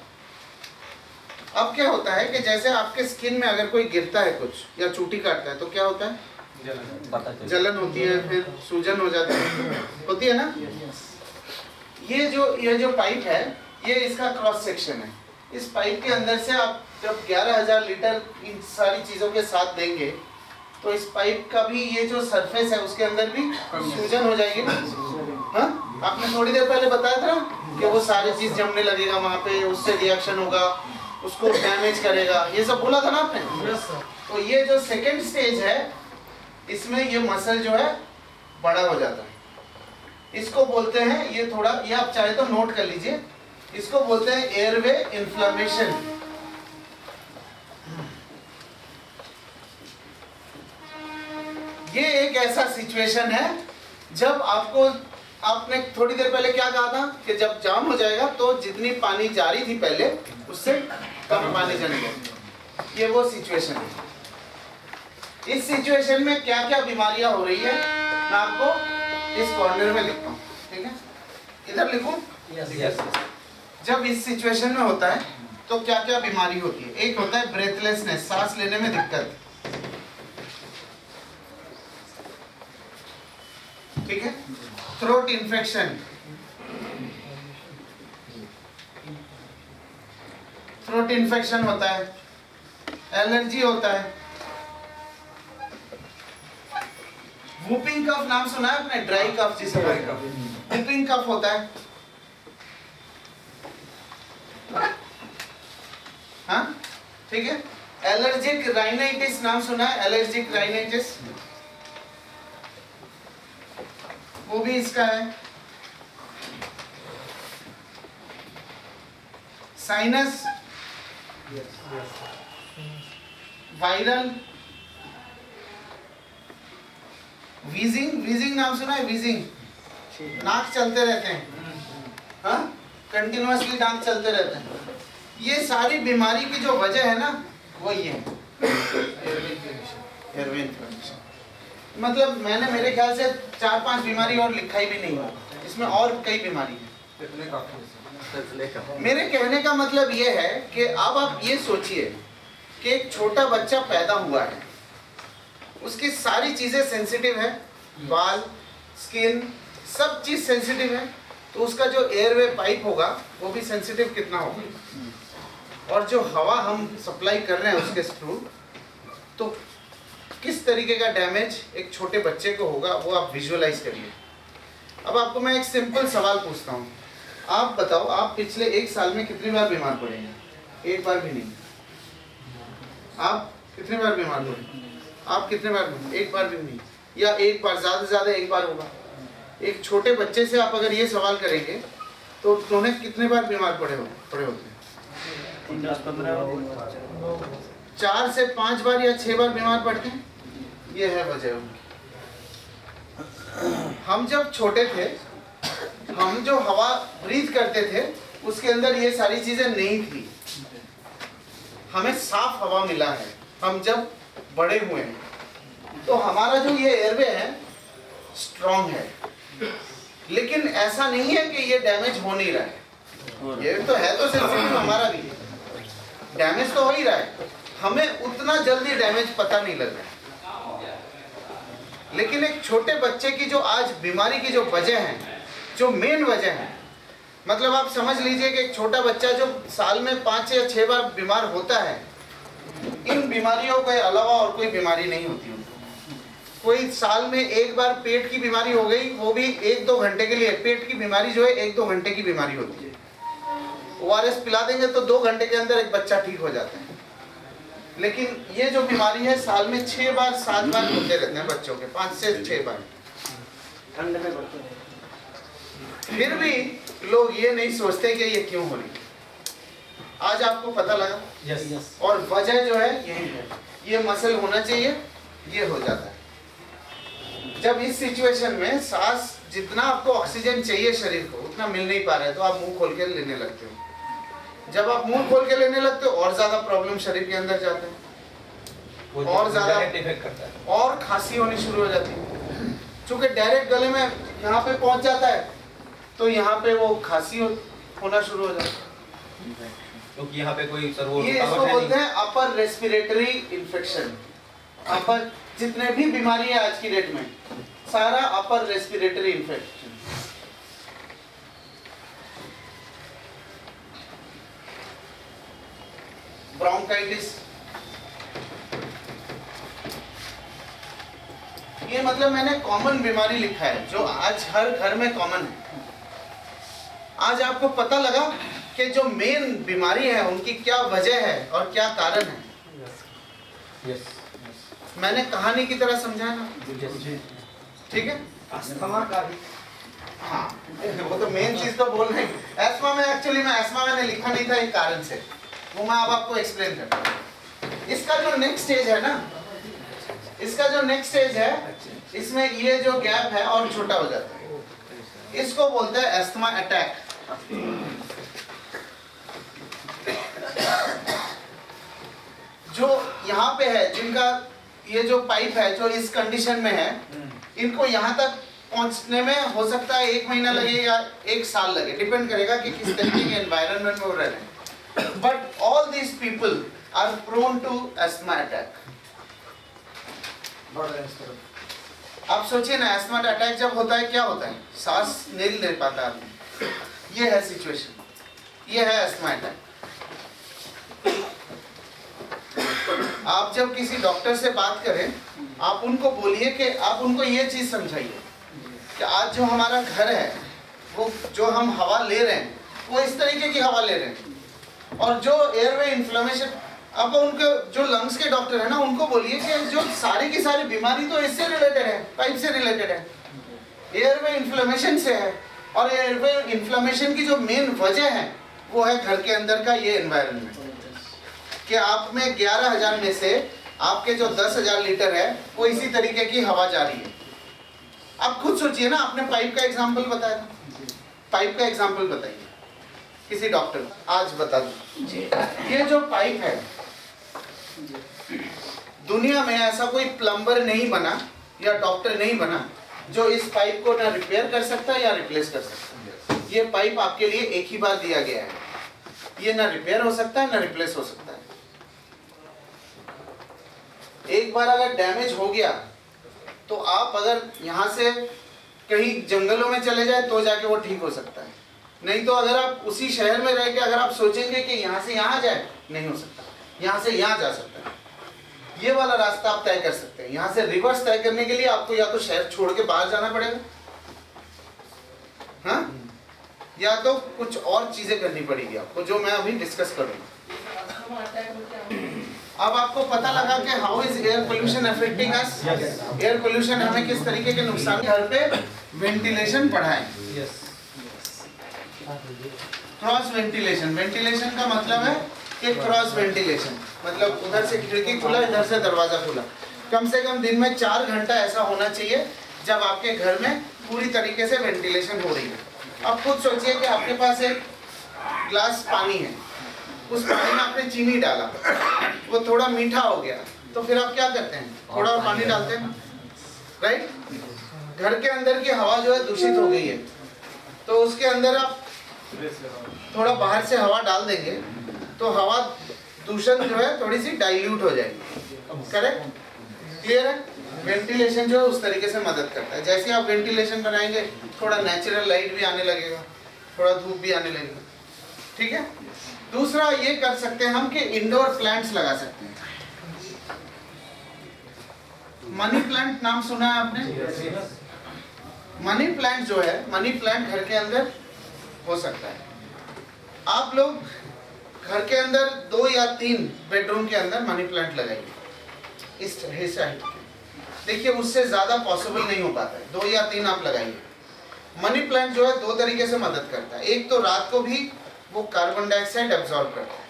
अब क्या होता है कि जैसे आपके स्किन में अगर कोई गिरता है कुछ या चूटी काटता है तो क्या होता है? जलन होती है, फिर सूजन हो जाती है, होती है ना। ये जो पाइप है, ये इसका क्रॉस सेक्शन है। इस पाइप के अंदर से आप जब 11,000 लीटर इन सारी चीज़ों के साथ देंगे तो इस पाइप का भी ये जो सरफेस है उसके अंदर भी सूजन हो जाएगी ना। हाँ, आपने थोड़ी देर पहले बताया था कि वो सारी चीज़ जमने लगेगा वहाँ पे, उससे रिएक्शन होगा, उसको डैमेज करेगा, ये सब बोला था ना आपने। तो ये जो सेकेंड स्टेज है, इसमें ये मसल जो है बड़ा हो जाता है। इसको बोलते हैं, ये थोड़ा, ये आप चाहे तो नोट कर लीजिए, इसको बोलते हैं एयरवे इन्फ्लेमेशन। ये एक ऐसा सिचुएशन है जब आपको, आपने थोड़ी देर पहले क्या कहा था कि जब जाम हो जाएगा तो जितनी पानी जा रही थी पहले उससे कम पानी चलेगा। ये वो सिचुएशन है। इस सिचुएशन में क्या क्या बीमारियां हो रही है मैं आपको इस कॉर्नर में लिखता हूँ, ठीक है? इधर लिखूं? जब इस सिचुएशन में होता है तो क्या क्या बीमारी होती है? एक होता है ब्रेथलेसनेस, सांस लेने में दिक्कत, ठीक है? थ्रोट इन्फेक्शन, थ्रोट इन्फेक्शन होता है, एलर्जी होता है, वूपिंग कफ नाम सुना है आपने? ड्राई कफ जिसे वूपिंग कफ होता है, हाँ ठीक है? एलर्जिक राइनाइटिस नाम सुना है? एलर्जिक राइनाइटिस वो भी इसका है। साइनस, वायरल, वीजिंग, वीजिंग नाम सुना है? वीजिंग, नाक चलते रहते हैं, हाँ कंटिन्यूअसली नाक चलते रहते हैं। ये सारी बीमारी की जो वजह है ना वो ये है एयरवे इन्फ्लेमेशन। मतलब मैंने मेरे ख्याल से 4-5 बीमारी और लिखा ही भी नहीं है, इसमें और कई बीमारी है। मेरे कहने का मतलब ये है कि अब आप ये सोचिए कि एक छोटा बच्चा पैदा हुआ है, उसकी सारी चीजें सेंसिटिव है, बाल, स्किन, सब चीज सेंसिटिव है, तो उसका जो एयरवे पाइप होगा वो भी सेंसिटिव कितना होगा, और जो हवा हम सप्लाई कर रहे हैं उसके थ्रू, तो किस तरीके का डैमेज एक छोटे बच्चे को होगा वो आप विजुअलाइज करिए। अब आपको मैं एक सिंपल सवाल पूछता हूँ, आप बताओ आप पिछले 1 साल में कितनी बार बीमार पड़े हैं? एक बार भी नहीं। आप कितनी बार बीमार पड़े? आप कितने बार? एक बार भी नहीं, या एक बार, ज़्यादा से ज़्यादा एक बार होगा। एक छोटे बच्चे से आप अगर ये सवाल करेंगे तो उन्हें कितने बार बीमार पड़े होते हैं? 4 से 5 बार या 6 बार बीमार पड़ते हैं। ये है वजह उनकी। हम जब छोटे थे, हम जो हवा ब्रीथ करते थे उसके अंदर ये सारी चीजें नहीं थी, हमें साफ हवा मिला है। हम जब बड़े हुए हैं तो हमारा जो ये एयरवे है स्ट्रॉन्ग है, लेकिन ऐसा नहीं है कि ये डैमेज हो नहीं रहा है। ये तो है, तो सेंसिटिव हमारा भी डैमेज तो हो ही रहा है, हमें उतना जल्दी डैमेज पता नहीं लग रहा है। लेकिन एक छोटे बच्चे की जो आज बीमारी की जो वजह है, जो मेन वजह है, मतलब आप समझ लीजिए कि एक छोटा बच्चा जो साल में 5 या 6 बार बीमार होता है, इन बीमारियों के अलावा और कोई बीमारी नहीं होती उनको। कोई साल में 1 बार पेट की बीमारी हो गई, वो भी 1-2 घंटे के लिए। पेट की बीमारी जो है 1-2 घंटे की बीमारी होती है। ORS पिला देंगे तो 2 घंटे के अंदर एक बच्चा ठीक हो जाता है। लेकिन ये जो बीमारी है साल में 6 बार 7 बार होते रहते हैं बच्चों के, 5 से 6 बार। ठंड में बढ़ते हैं। फिर भी लोग ये नहीं सोचते कि ये क्यों हो रही है। आज आपको पता लगा। यस। और वजह जो है यही है, ये मसल होना चाहिए, ये हो जाता है। जब इस सिचुएशन में सांस, जितना आपको ऑक्सीजन चाहिए शरीर को उतना मिल नहीं पा रहा है, तो आप मुंह खोल के लेने लगते हो। जब आप मुंह खोल के लेने लगते हो और ज्यादा प्रॉब्लम शरीर के अंदर जाते हैं, और ज्यादा इफेक्ट करता है, और खांसी होनी शुरू हो जाती है। चूंकि डायरेक्ट गले में यहाँ पे पहुंच जाता है तो यहाँ पे वो खांसी होना शुरू हो जाता है, क्योंकि यहाँ पे कोई ये इसको बोलते हैं अपर रेस्पिरेटरी इन्फेक्शन। अपर जितने भी बीमारी है आज की डेट में, सारा अपर रेस्पिरेटरी इन्फेक्शन। ब्रोंकाइटिस, ये मतलब मैंने कॉमन बीमारी लिखा है जो आज हर घर में कॉमन है। आज आपको पता लगा कि जो मेन बीमारी है उनकी क्या वजह है और क्या कारण है। यस। मैंने कहानी की तरह समझाया ना, ठीक है? अस्थमा का भी, हाँ वो तो मेन चीज तो बोल रहे हैं। एस्मा में एक्चुअली मैंने लिखा नहीं था एक कारण से, वो मैं अब आपको एक्सप्लेन करता हूँ। इसका जो नेक्स्ट स्टेज है ना, इसका जो नेक्स्ट स्टेज है, इसमें ये जो गैप है और छोटा हो जाता है, इसको बोलते हैं एस्थमा अटैक। जो यहाँ पे है, जिनका ये जो पाइप है जो इस कंडीशन में है, इनको यहाँ तक पहुंचने में हो सकता है 1 महीना लगे या 1 साल लगे, डिपेंड करेगा कि किस तरीके के एनवायरनमेंट में वो रह रहे हैं। But all these people are prone to asthma attack. आप सोचिए ना, एस्थमा अटैक जब होता है क्या होता है, सांस नहीं ले पाता आदमी। ये है सिचुएशन, ये है एस्थमा अटैक। आप जब किसी डॉक्टर से बात करें, आप उनको बोलिए कि आप उनको ये चीज समझाइए कि आज जो हमारा घर है, वो जो हम हवा ले रहे हैं वो इस तरीके की हवा ले रहे हैं, और जो एयरवे इन्फ्लेमेशन, अब उनके जो लंग्स के डॉक्टर है ना, उनको बोलिए कि जो सारी की सारी बीमारी तो इससे रिलेटेड है, पाइप से रिलेटेड है, एयरवे इन्फ्लेमेशन से है, और एयरवे इन्फ्लेमेशन की जो मेन वजह है वो है घर के अंदर का ये एनवायरनमेंट। कि आप में 11,000 में से आपके जो 10,000 लीटर है वो इसी तरीके की हवा जा रही है। आप खुद सोचिए ना, आपने पाइप का एग्जांपल बताया था, पाइप का एग्जांपल बताइए किसी डॉक्टर, आज बता दो। ये जो पाइप है, दुनिया में ऐसा कोई प्लम्बर नहीं बना या डॉक्टर नहीं बना जो इस पाइप को ना रिपेयर कर सकता है या रिप्लेस कर सकता है। ये पाइप आपके लिए एक ही बार दिया गया है, ये ना रिपेयर हो सकता है ना रिप्लेस हो सकता है। एक बार अगर डैमेज हो गया तो आप अगर यहाँ से कहीं जंगलों में चले जाए तो जाके वो ठीक हो सकता है, नहीं तो अगर आप उसी शहर में रह के अगर आप सोचेंगे कि यहाँ से यहाँ जाए, नहीं हो सकता। यहाँ से यहाँ जा सकता है, ये वाला रास्ता आप तय कर सकते हैं। यहाँ से रिवर्स तय करने के लिए आपको या तो शहर छोड़ के बाहर जाना पड़ेगा, हाँ, या तो कुछ और चीजें करनी पड़ेगी आपको, जो मैं अभी डिस्कस करूंगा। अब आपको पता लगा कि how is air pollution affecting us. Air pollution हमें किस तरीके के नुकसान, घर पे वेंटिलेशन बढ़ाएं। क्रॉस वेंटिलेशन, वेंटिलेशन का मतलब है कि क्रॉस वेंटिलेशन मतलब उधर से खिड़की खुला, इधर से दरवाजा खुला। कम से कम दिन में 4 घंटा ऐसा होना चाहिए जब आपके घर में पूरी तरीके से वेंटिलेशन हो रही है। अब खुद सोचिए कि आपके पास एक ग्लास पानी है, उस पानी में आपने चीनी डाला, वो थोड़ा मीठा हो गया, तो फिर आप क्या करते हैं, थोड़ा और पानी डालते हैं, राइट। घर के अंदर की हवा जो है दूषित हो गई है, तो उसके अंदर आप थोड़ा बाहर से हवा डाल देंगे तो हवा दूषण जो है थोड़ी सी डाइल्यूट हो जाएगी, करेक्ट, क्लियर है। वेंटिलेशन जो है उस तरीके से मदद करता है। जैसे आप वेंटिलेशन बनाएंगे थोड़ा नेचुरल लाइट भी आने लगेगा, थोड़ा धूप भी आने लगेगा, ठीक है। दूसरा ये कर सकते हैं हम कि इंडोर प्लांट्स लगा सकते हैं। मनी प्लांट नाम सुना है आपने? मनी प्लांट जो है, मनी प्लांट घर के अंदर हो सकता है। आप लोग घर के अंदर 2 या 3 बेडरूम के अंदर मनी प्लांट लगाइए इस हिस्सा। देखिए उससे ज्यादा पॉसिबल नहीं हो पाता है, 2 या 3 आप लगाइए। मनी प्लांट जो है 2 तरीके से मदद करता है। एक तो रात को भी वो कार्बन डाइऑक्साइड एब्जॉर्ब करता है,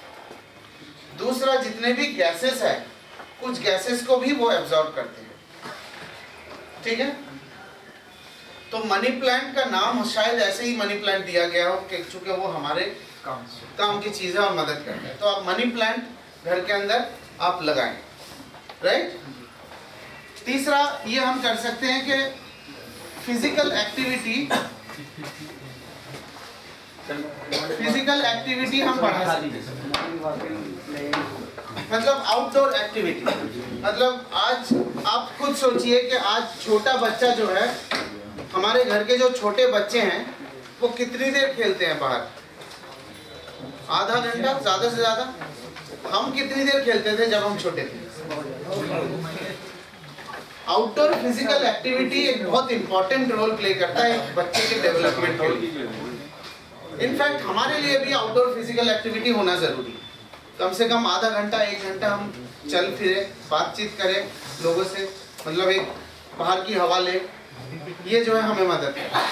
दूसरा जितने भी गैसेस है कुछ गैसेस को भी वो एब्जॉर्ब करते हैं, ठीक है। तो मनी प्लांट का नाम शायद ऐसे ही मनी प्लांट दिया गया हो कि चूंकि वो हमारे काम की चीज है और मदद करता है। तो आप मनी प्लांट घर के अंदर आप लगाएं, राइट। तीसरा ये हम कर सकते हैं कि फिजिकल एक्टिविटी हम बढ़ा सकते हैं, मतलब आउटडोर एक्टिविटी। मतलब आज आप खुद सोचिए कि आज छोटा बच्चा जो है, हमारे घर के जो छोटे बच्चे हैं वो कितनी देर खेलते हैं बाहर, आधा घंटा ज्यादा से ज्यादा। हम कितनी देर खेलते थे जब हम छोटे थे? आउटडोर फिजिकल एक्टिविटी एक बहुत इंपॉर्टेंट रोल प्ले करता है एक बच्चे के डेवलपमेंट के लिए। इनफैक्ट हमारे लिए भी आउटडोर फिजिकल एक्टिविटी होना जरूरी है। कम से कम आधा घंटा 1 घंटा हम चल फिरे, बातचीत करें लोगों से, मतलब एक बाहर की हवा ले, ये जो है हमें मदद करता है।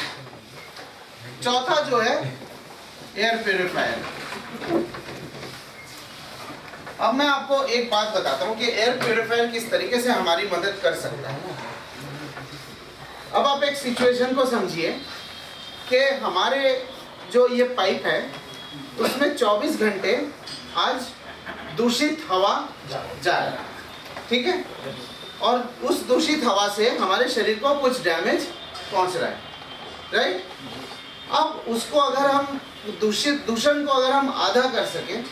चौथा जो है एयर प्यूरिफायर। अब मैं आपको एक बात बताता हूँ कि एयर प्योरीफायर किस तरीके से हमारी मदद कर सकता है। अब आप एक सिचुएशन को समझिए कि हमारे जो ये पाइप है उसमें 24 घंटे आज दूषित हवा जा रहा है, ठीक है, और उस दूषित हवा से हमारे शरीर को कुछ डैमेज पहुंच रहा है, राइट। अब उसको अगर हम दूषण को अगर हम आधा कर सकें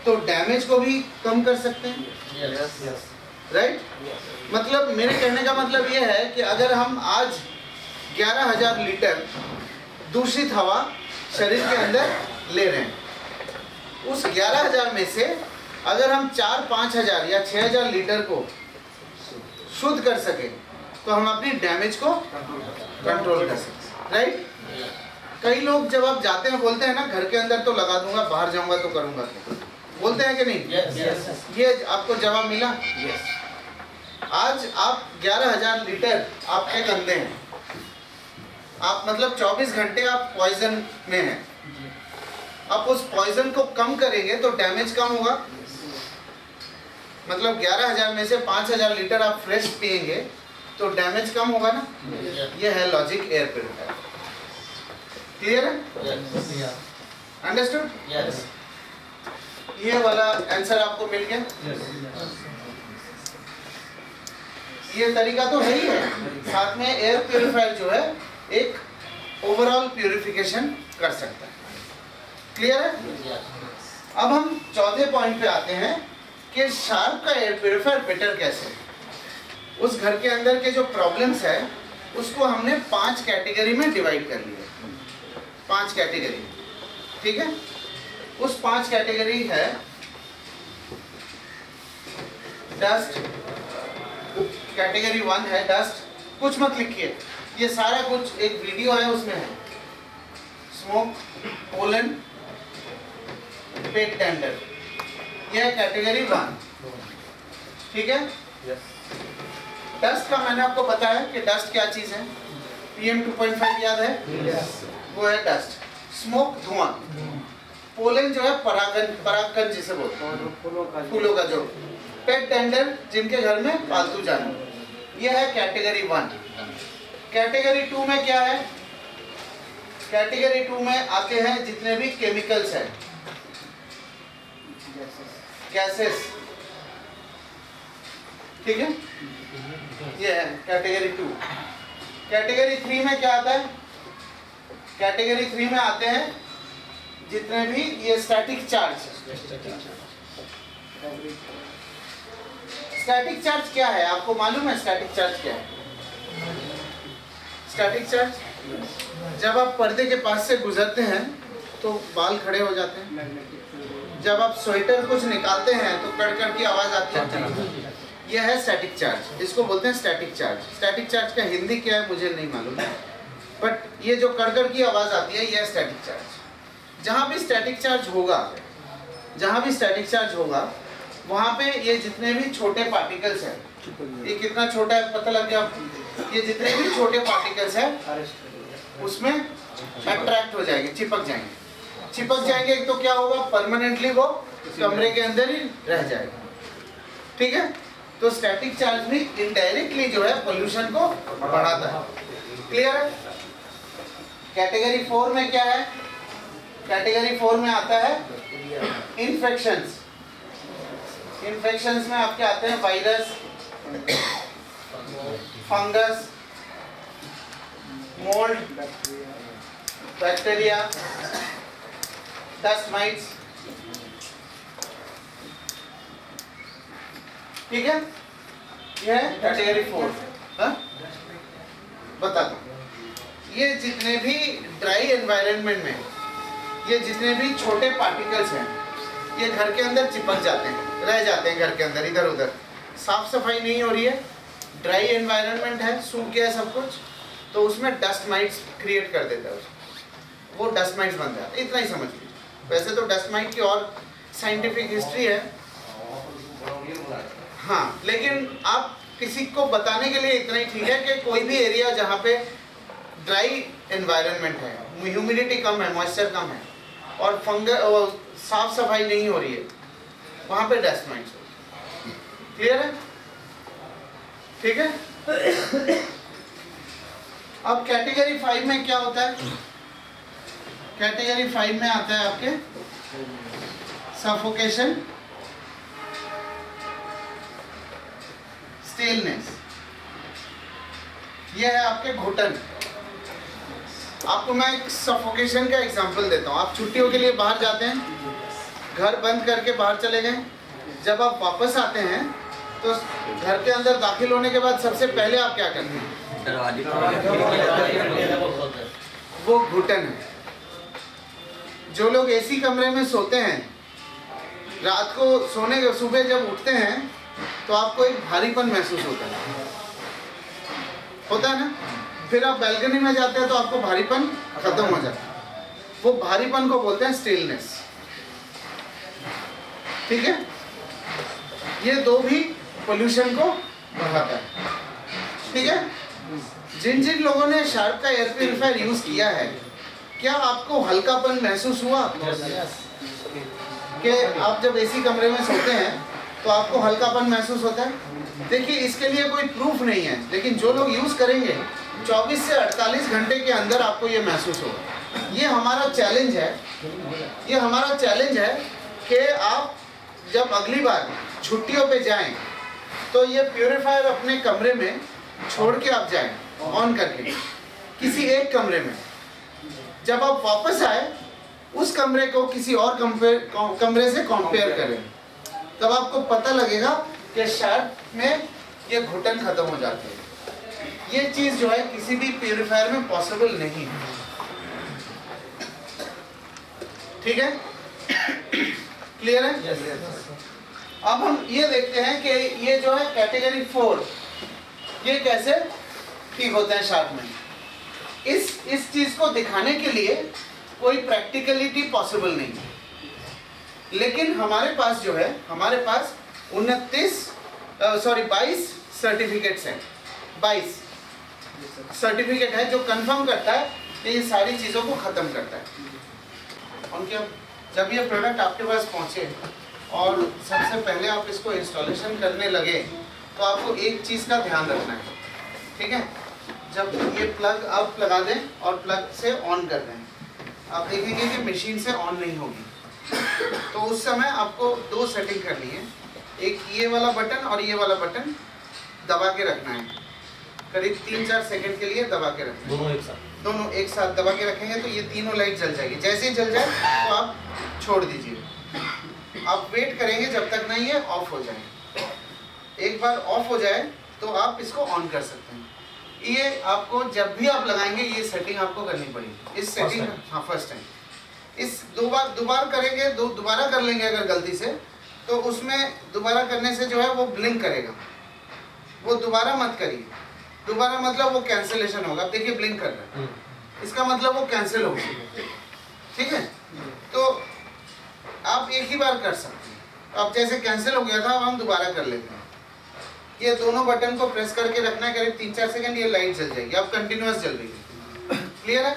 तो डैमेज को भी कम कर सकते हैं, राइट। मतलब मेरे कहने का मतलब ये है कि अगर हम आज 11,000 लीटर दूषित हवा शरीर के अंदर ले रहे हैं, उस 11,000 में से अगर हम 4-5 हज़ार या 6,000 लीटर को शुद्ध कर सके तो हम अपनी डैमेज को कंट्रोल कर सकते, राइट। कई लोग जब आप जाते हैं बोलते हैं ना, घर के अंदर तो लगा दूंगा, बाहर जाऊंगा तो करूंगा, बोलते हैं कि नहीं? ये आपको जवाब मिला। आज आप 11,000 लीटर आपके गंदे हैं, आप मतलब 24 घंटे आप पॉइजन में हैं। आप उस पॉइजन को कम करेंगे तो डैमेज कम होगा। मतलब 11,000 में से 5,000 लीटर आप फ्रेश पिएंगे तो डैमेज कम होगा ना। ये है लॉजिक एयर प्योरीफायर। क्लियर है? अंडरस्टूड? ये वाला आंसर आपको मिल गया। ये तरीका तो है ही है, साथ में एयर प्योरीफायर जो है एक ओवरऑल प्यूरिफिकेशन कर सकता है। क्लियर है? अब हम चौथे पॉइंट पे आते हैं कि शार्प का एयर प्योरीफायर बेटर कैसे है। उस घर के अंदर के जो प्रॉब्लम्स है उसको हमने 5 कैटेगरी में डिवाइड कर लिया, 5 कैटेगरी, ठीक है। उस 5 कैटेगरी है डस्ट, कैटेगरी 1 है डस्ट, कुछ मत लिखिए, ये सारा कुछ एक वीडियो है उसमें है। स्मोक, पोलन, पेट टेंडर, यह है कैटेगरी 1, ठीक है। डस्ट का मैंने आपको बताया कि डस्ट क्या चीज है, PM 2.5 याद है? वो है डस्ट। स्मोक धुआं, पोलन जो है परागकण जिसे बोलते हैं, फूलों का जो, पेट टेंडर जिनके घर में पालतू जानवर, यह है कैटेगरी 1। कैटेगरी 2 में क्या है? कैटेगरी 2 में आते हैं जितने भी केमिकल्स हैं, गैसेस, ठीक है, ये है कैटेगरी 2। कैटेगरी 3 में क्या आता है? कैटेगरी 3 में आते हैं जितने भी ये स्टैटिक चार्ज। स्टैटिक चार्ज क्या है आपको मालूम है? स्टैटिक चार्ज क्या है? स्टैटिक चार्ज, जब आप पर्दे के पास से गुजरते हैं तो बाल खड़े हो जाते हैं, जब आप स्वेटर कुछ निकालते हैं तो कड़कड़ की आवाज आती है, यह है स्टैटिक चार्ज, इसको बोलते हैं स्टैटिक चार्ज। स्टैटिक चार्ज का हिंदी क्या है मुझे नहीं मालूम है, बट ये जो कड़कड़ की आवाज आती है यह स्टैटिक चार्ज। जहाँ भी स्टैटिक चार्ज होगा, जहाँ भी स्टैटिक चार्ज होगा वहाँ पे ये जितने भी छोटे पार्टिकल्स हैं, ये कितना छोटा है पता लग गया? ये जितने भी छोटे पार्टिकल्स हैं उसमें अट्रैक्ट हो जाएंगे, चिपक जाएंगे। तो क्या होगा? परमानेंटली वो कमरे के अंदर ही रह जाएगा, ठीक है। तो स्टैटिक चार्ज भी इनडायरेक्टली जो है पोल्यूशन को बढ़ाता है। क्लियर है? कैटेगरी 4 में क्या है? कैटेगरी 4 में आता है इन्फेक्शंस। इन्फेक्शंस में आपके आते हैं virus, fungus, mould, bacteria, dust mites, ठीक है। यह है कैटेगरी 4। बताता हूँ, ये जितने भी ड्राई एनवायरनमेंट में ये जितने भी छोटे पार्टिकल्स हैं ये घर के अंदर चिपक जाते हैं, रह जाते हैं घर के अंदर इधर उधर। साफ सफाई नहीं हो रही है, ड्राई एनवायरनमेंट है, सूख गया है सब कुछ, तो उसमें डस्ट माइट्स क्रिएट कर देता है, वो डस्ट माइट्स बन जाते हैं। इतना ही समझ लीजिए। वैसे तो डस्ट माइट की और साइंटिफिक हिस्ट्री है, हाँ, लेकिन आप किसी को बताने के लिए इतना ही ठीक है कि कोई भी एरिया जहाँ पे ड्राई एनवायरनमेंट है, ह्यूमिडिटी कम है, मॉइस्चर कम है और साफ सफाई नहीं हो रही है, वहां पे डस्ट माइट्स होगी। क्लियर है? ठीक है। अब कैटेगरी 5 में क्या होता है? कैटेगरी 5 में आता है आपके सफोकेशन, स्टेलनेस। ये है आपके घुटन। आपको मैं एक सफोकेशन का एग्जांपल देता हूँ। आप छुट्टियों के लिए बाहर जाते हैं, घर बंद करके बाहर चले गए, जब आप वापस आते हैं तो घर के अंदर दाखिल होने के बाद सबसे पहले आप क्या करते हैं? वो घुटन है। जो लोग एसी कमरे में सोते हैं, रात को सोने के सुबह जब उठते हैं तो आपको एक भारीपन महसूस होता है ना? फिर आप बैल्कनी में जाते हैं तो आपको भारीपन खत्म हो जाता है। वो भारीपन को बोलते हैं स्टिलनेस। ठीक है? ये दो भी पोल्यूशन को बढ़ाता है। ठीक है? जिन जिन लोगों ने शार्प का एयर प्यूरिफायर यूज किया है, क्या आपको हल्कापन महसूस हुआ? कि आप जब एसी कमरे में सोते हैं तो आपको हल्कापन महसूस होता है? देखिए, इसके लिए कोई प्रूफ नहीं है, लेकिन जो लोग यूज करेंगे 24 से 48 घंटे के अंदर आपको ये महसूस होगा। ये हमारा चैलेंज है। ये हमारा चैलेंज है कि आप जब अगली बार छुट्टियों पे जाएं तो ये प्यूरिफायर अपने कमरे में छोड़ के आप जाएं, ऑन करके किसी एक कमरे में। जब आप वापस आए, उस कमरे को किसी और कमरे से कंपेयर करें, तब आपको पता लगेगा कि शार्प में ये घुटन खत्म हो जाती है। ये चीज जो है किसी भी प्यूरिफायर में पॉसिबल नहीं है। ठीक है? क्लियर है? अब हम ये देखते हैं कि ये जो है कैटेगरी 4, ये कैसे ठीक होता है शार्प में। इस चीज को दिखाने के लिए कोई प्रैक्टिकलिटी पॉसिबल नहीं है, लेकिन हमारे पास जो है, हमारे पास 22 सर्टिफिकेट्स हैं। 22 सर्टिफिकेट है जो कंफर्म करता है कि ये सारी चीज़ों को ख़त्म करता है। उनके जब ये प्रोडक्ट आपके पास पहुँचे और सबसे पहले आप इसको इंस्टॉलेशन करने लगे, तो आपको एक चीज़ का ध्यान रखना है। ठीक है? जब ये प्लग आप लगा दें और प्लग से ऑन कर दें, आप देखेंगे कि मशीन से ऑन नहीं होगी। तो उस समय आपको 2 सेटिंग करनी है। एक ये वाला बटन और ये वाला बटन दबा के रखना है, करीब 3-4 सेकंड के लिए दबा के रखना है। दोनों एक साथ दबा के रखेंगे तो ये तीनों लाइट जल जाएगी। जैसे ही जल जाए तो आप छोड़ दीजिए। आप वेट करेंगे जब तक नहीं ये ऑफ हो जाए। एक बार ऑफ हो जाए तो आप इसको ऑन कर सकते हैं। ये आपको जब भी आप लगाएंगे ये सेटिंग आपको करनी पड़ेगी। इस सेटिंग, हाँ, फर्स्ट टाइम। इस दोबारा करेंगे, दोबारा कर लेंगे अगर गलती से, तो उसमें दोबारा करने से जो है वो ब्लिंक करेगा। वो दोबारा मत करिए। दोबारा मतलब वो कैंसिलेशन होगा। आप देखिए ब्लिंक कर रहा है, इसका मतलब वो कैंसिल हो गया। ठीक है? तो आप एक ही बार कर सकते हैं। अब जैसे कैंसिल हो गया था, अब हम दोबारा कर लेते हैं। ये दोनों बटन को प्रेस करके रखना है, करीब 3-4 सेकंड, ये लाइट जल जाएगी। अब कंटिन्यूअस जल रही है। क्लियर है?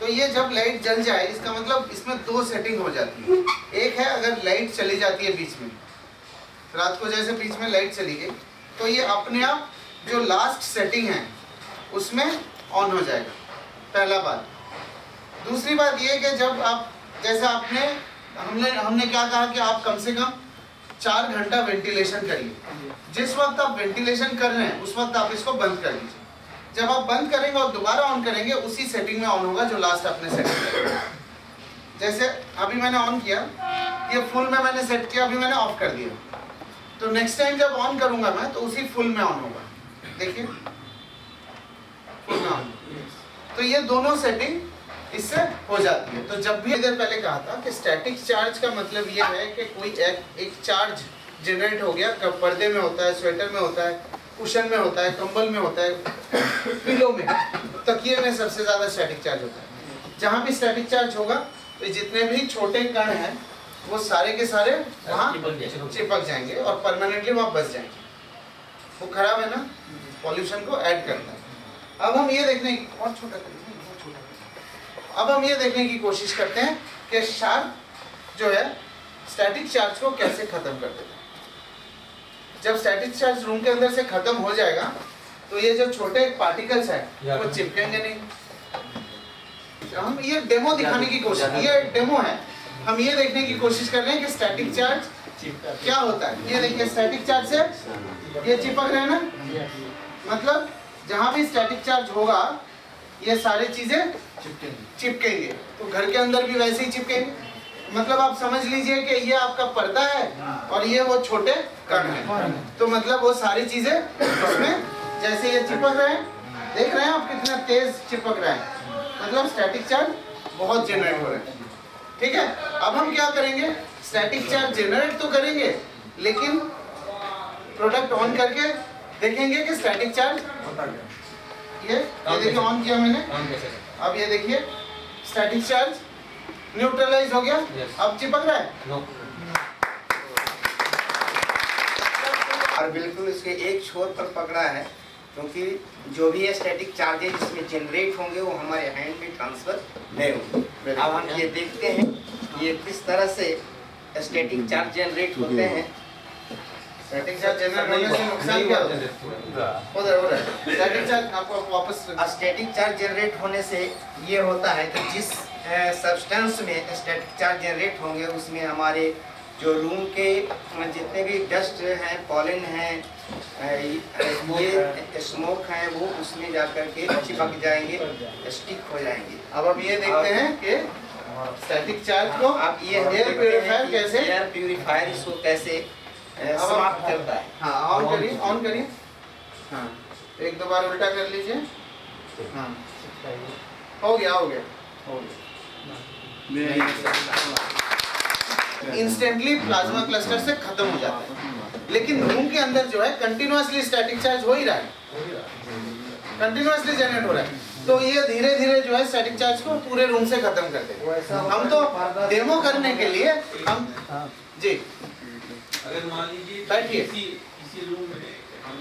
तो ये जब लाइट जल जाए, इसका मतलब इसमें 2 सेटिंग हो जाती है। एक है अगर लाइट चली जाती है बीच में, रात को जैसे बीच में लाइट चली गई, तो ये अपने आप जो लास्ट सेटिंग है उसमें ऑन हो जाएगा। पहला बात। दूसरी बात ये कि जब आप, जैसे हमने क्या कहा कि आप कम से कम 4 घंटा वेंटिलेशन करिए। जिस वक्त आप वेंटिलेशन कर रहे हैं उस वक्त आप इसको बंद कर लीजिए। जब आप बंद करेंगे और दोबारा ऑन करेंगे, उसी सेटिंग में ऑन होगा जो लास्ट आपने सेट किया। जैसे अभी मैंने ऑन किया, ये फुल में मैंने सेट किया, अभी मैंने ऑफ कर दिया, तो नेक्स्ट टाइम जब ऑन करूंगा मैं तो उसी फुल में ऑन होगा। देखिए, फुल में ऑन। तो ये दोनों सेटिंग इससे हो जाती है। तो जब भी इधर पहले कहा था कि स्टैटिक चार्ज का मतलब ये है कि कोई एक चार्ज जनरेट हो गया, कब पर्दे में होता है, स्वेटर में होता है, कुशन में होता है, कंबल में होता है, पिलो में, तकिए में सबसे ज़्यादा स्टैटिक चार्ज होता है। जहाँ भी स्टैटिक चार्ज होगा तो जितने भी छोटे कण हैं वो सारे के सारे वहाँ चिपक जाएंगे और परमानेंटली वहाँ बस जाएंगे। वो खराब है ना, पॉल्यूशन को ऐड करता है। अब हम ये देखने की, और छोटा अब हम ये देखने की कोशिश करते हैं कि शार्प जो है स्टैटिक चार्ज को कैसे खत्म कर देते हैं। जब स्टैटिक चार्ज रूम के अंदर से खत्म हो जाएगा तो ये जो छोटे पार्टिकल्स हैं वो चिपकेंगे नहीं। हम ये डेमो दिखाने की कोशिश, ये डेमो है, हम ये देखने की कोशिश कर रहे हैं कि स्टैटिक चार्ज क्या होता है। ये देखिए स्टैटिक चार्ज से ये चिपक रहे हैं ना, मतलब जहाँ भी स्टैटिक चार्ज होगा ये सारी चीजें चिपकेंगे। तो घर के अंदर भी वैसे ही चिपकेंगे। मतलब आप समझ लीजिए कि ये आपका पर्दा है और ये वो छोटे कण हैं। तो मतलब वो सारी चीजें उसमें जैसे ये चिपक रहे हैं, देख रहे हैं आप कितना तेज चिपक रहा है, मतलब स्टैटिक चार्ज बहुत जनरेट हो रहे हैं। ठीक है, अब हम क्या करेंगे, स्टैटिक चार्ज जनरेट तो करेंगे लेकिन प्रोडक्ट ऑन करके देखेंगे कि स्टैटिक चार्ज ये देखिए ऑन किया मैंने, अब ये देखिए स्टैटिक चार्ज न्यूट्रलाइज हो गया। अब चिपक रहा है नो। और बिल्कुल इसके एक छोर पर पकड़ा है, क्योंकि जो भी स्टैटिक चार्जेस इसमें जनरेट होंगे वो हमारे हैंड में ट्रांसफर नहीं होंगे। अब हम ये देखते हैं ये किस तरह से स्टैटिक चार्ज जनरेट होते हैं। स्टैटिक चार्ज जनरेट होने से नुकसान क्या होता है? उधर स्टैटिक चार्ज आपको वापस स्टैटिक चार्ज जनरेट होने से ये होता है कि जिस सब्सटेंस में स्टैटिक चार्ज जनरेट होंगे उसमें हमारे जो रूम के जितने भी डस्ट हैं, पॉलन हैं, ये स्मोक है, वो उसमें जा कर के चिपक जाएंगे, स्टिक हो जाएंगे। अब हम ये देखते हैं कि स्टैटिक चार्ज को आप ये एयर प्यूरिफायर कैसे, एयर प्यूरिफायर इसको कैसे समाप्त करता है। हाँ ऑन करिए, ऑन करिए, हाँ एक दो बार उल्टा कर लीजिए, हाँ हो गया हो गया हो गया। इंस्टेंटली प्लाज्मा क्लस्टर से खत्म हो जाता है, लेकिन रूम के अंदर जो है कंटिन्यूअसली स्टैटिक चार्ज हो ही रहा है, कंटिन्यूअसली जनरेट हो रहा है। तो ये धीरे धीरे जो है स्टैटिक चार्ज को पूरे रूम से खत्म कर देंगे। हम तो डेमो करने के लिए हम जी अगर मान लीजिए बैठिए। इसी रूम में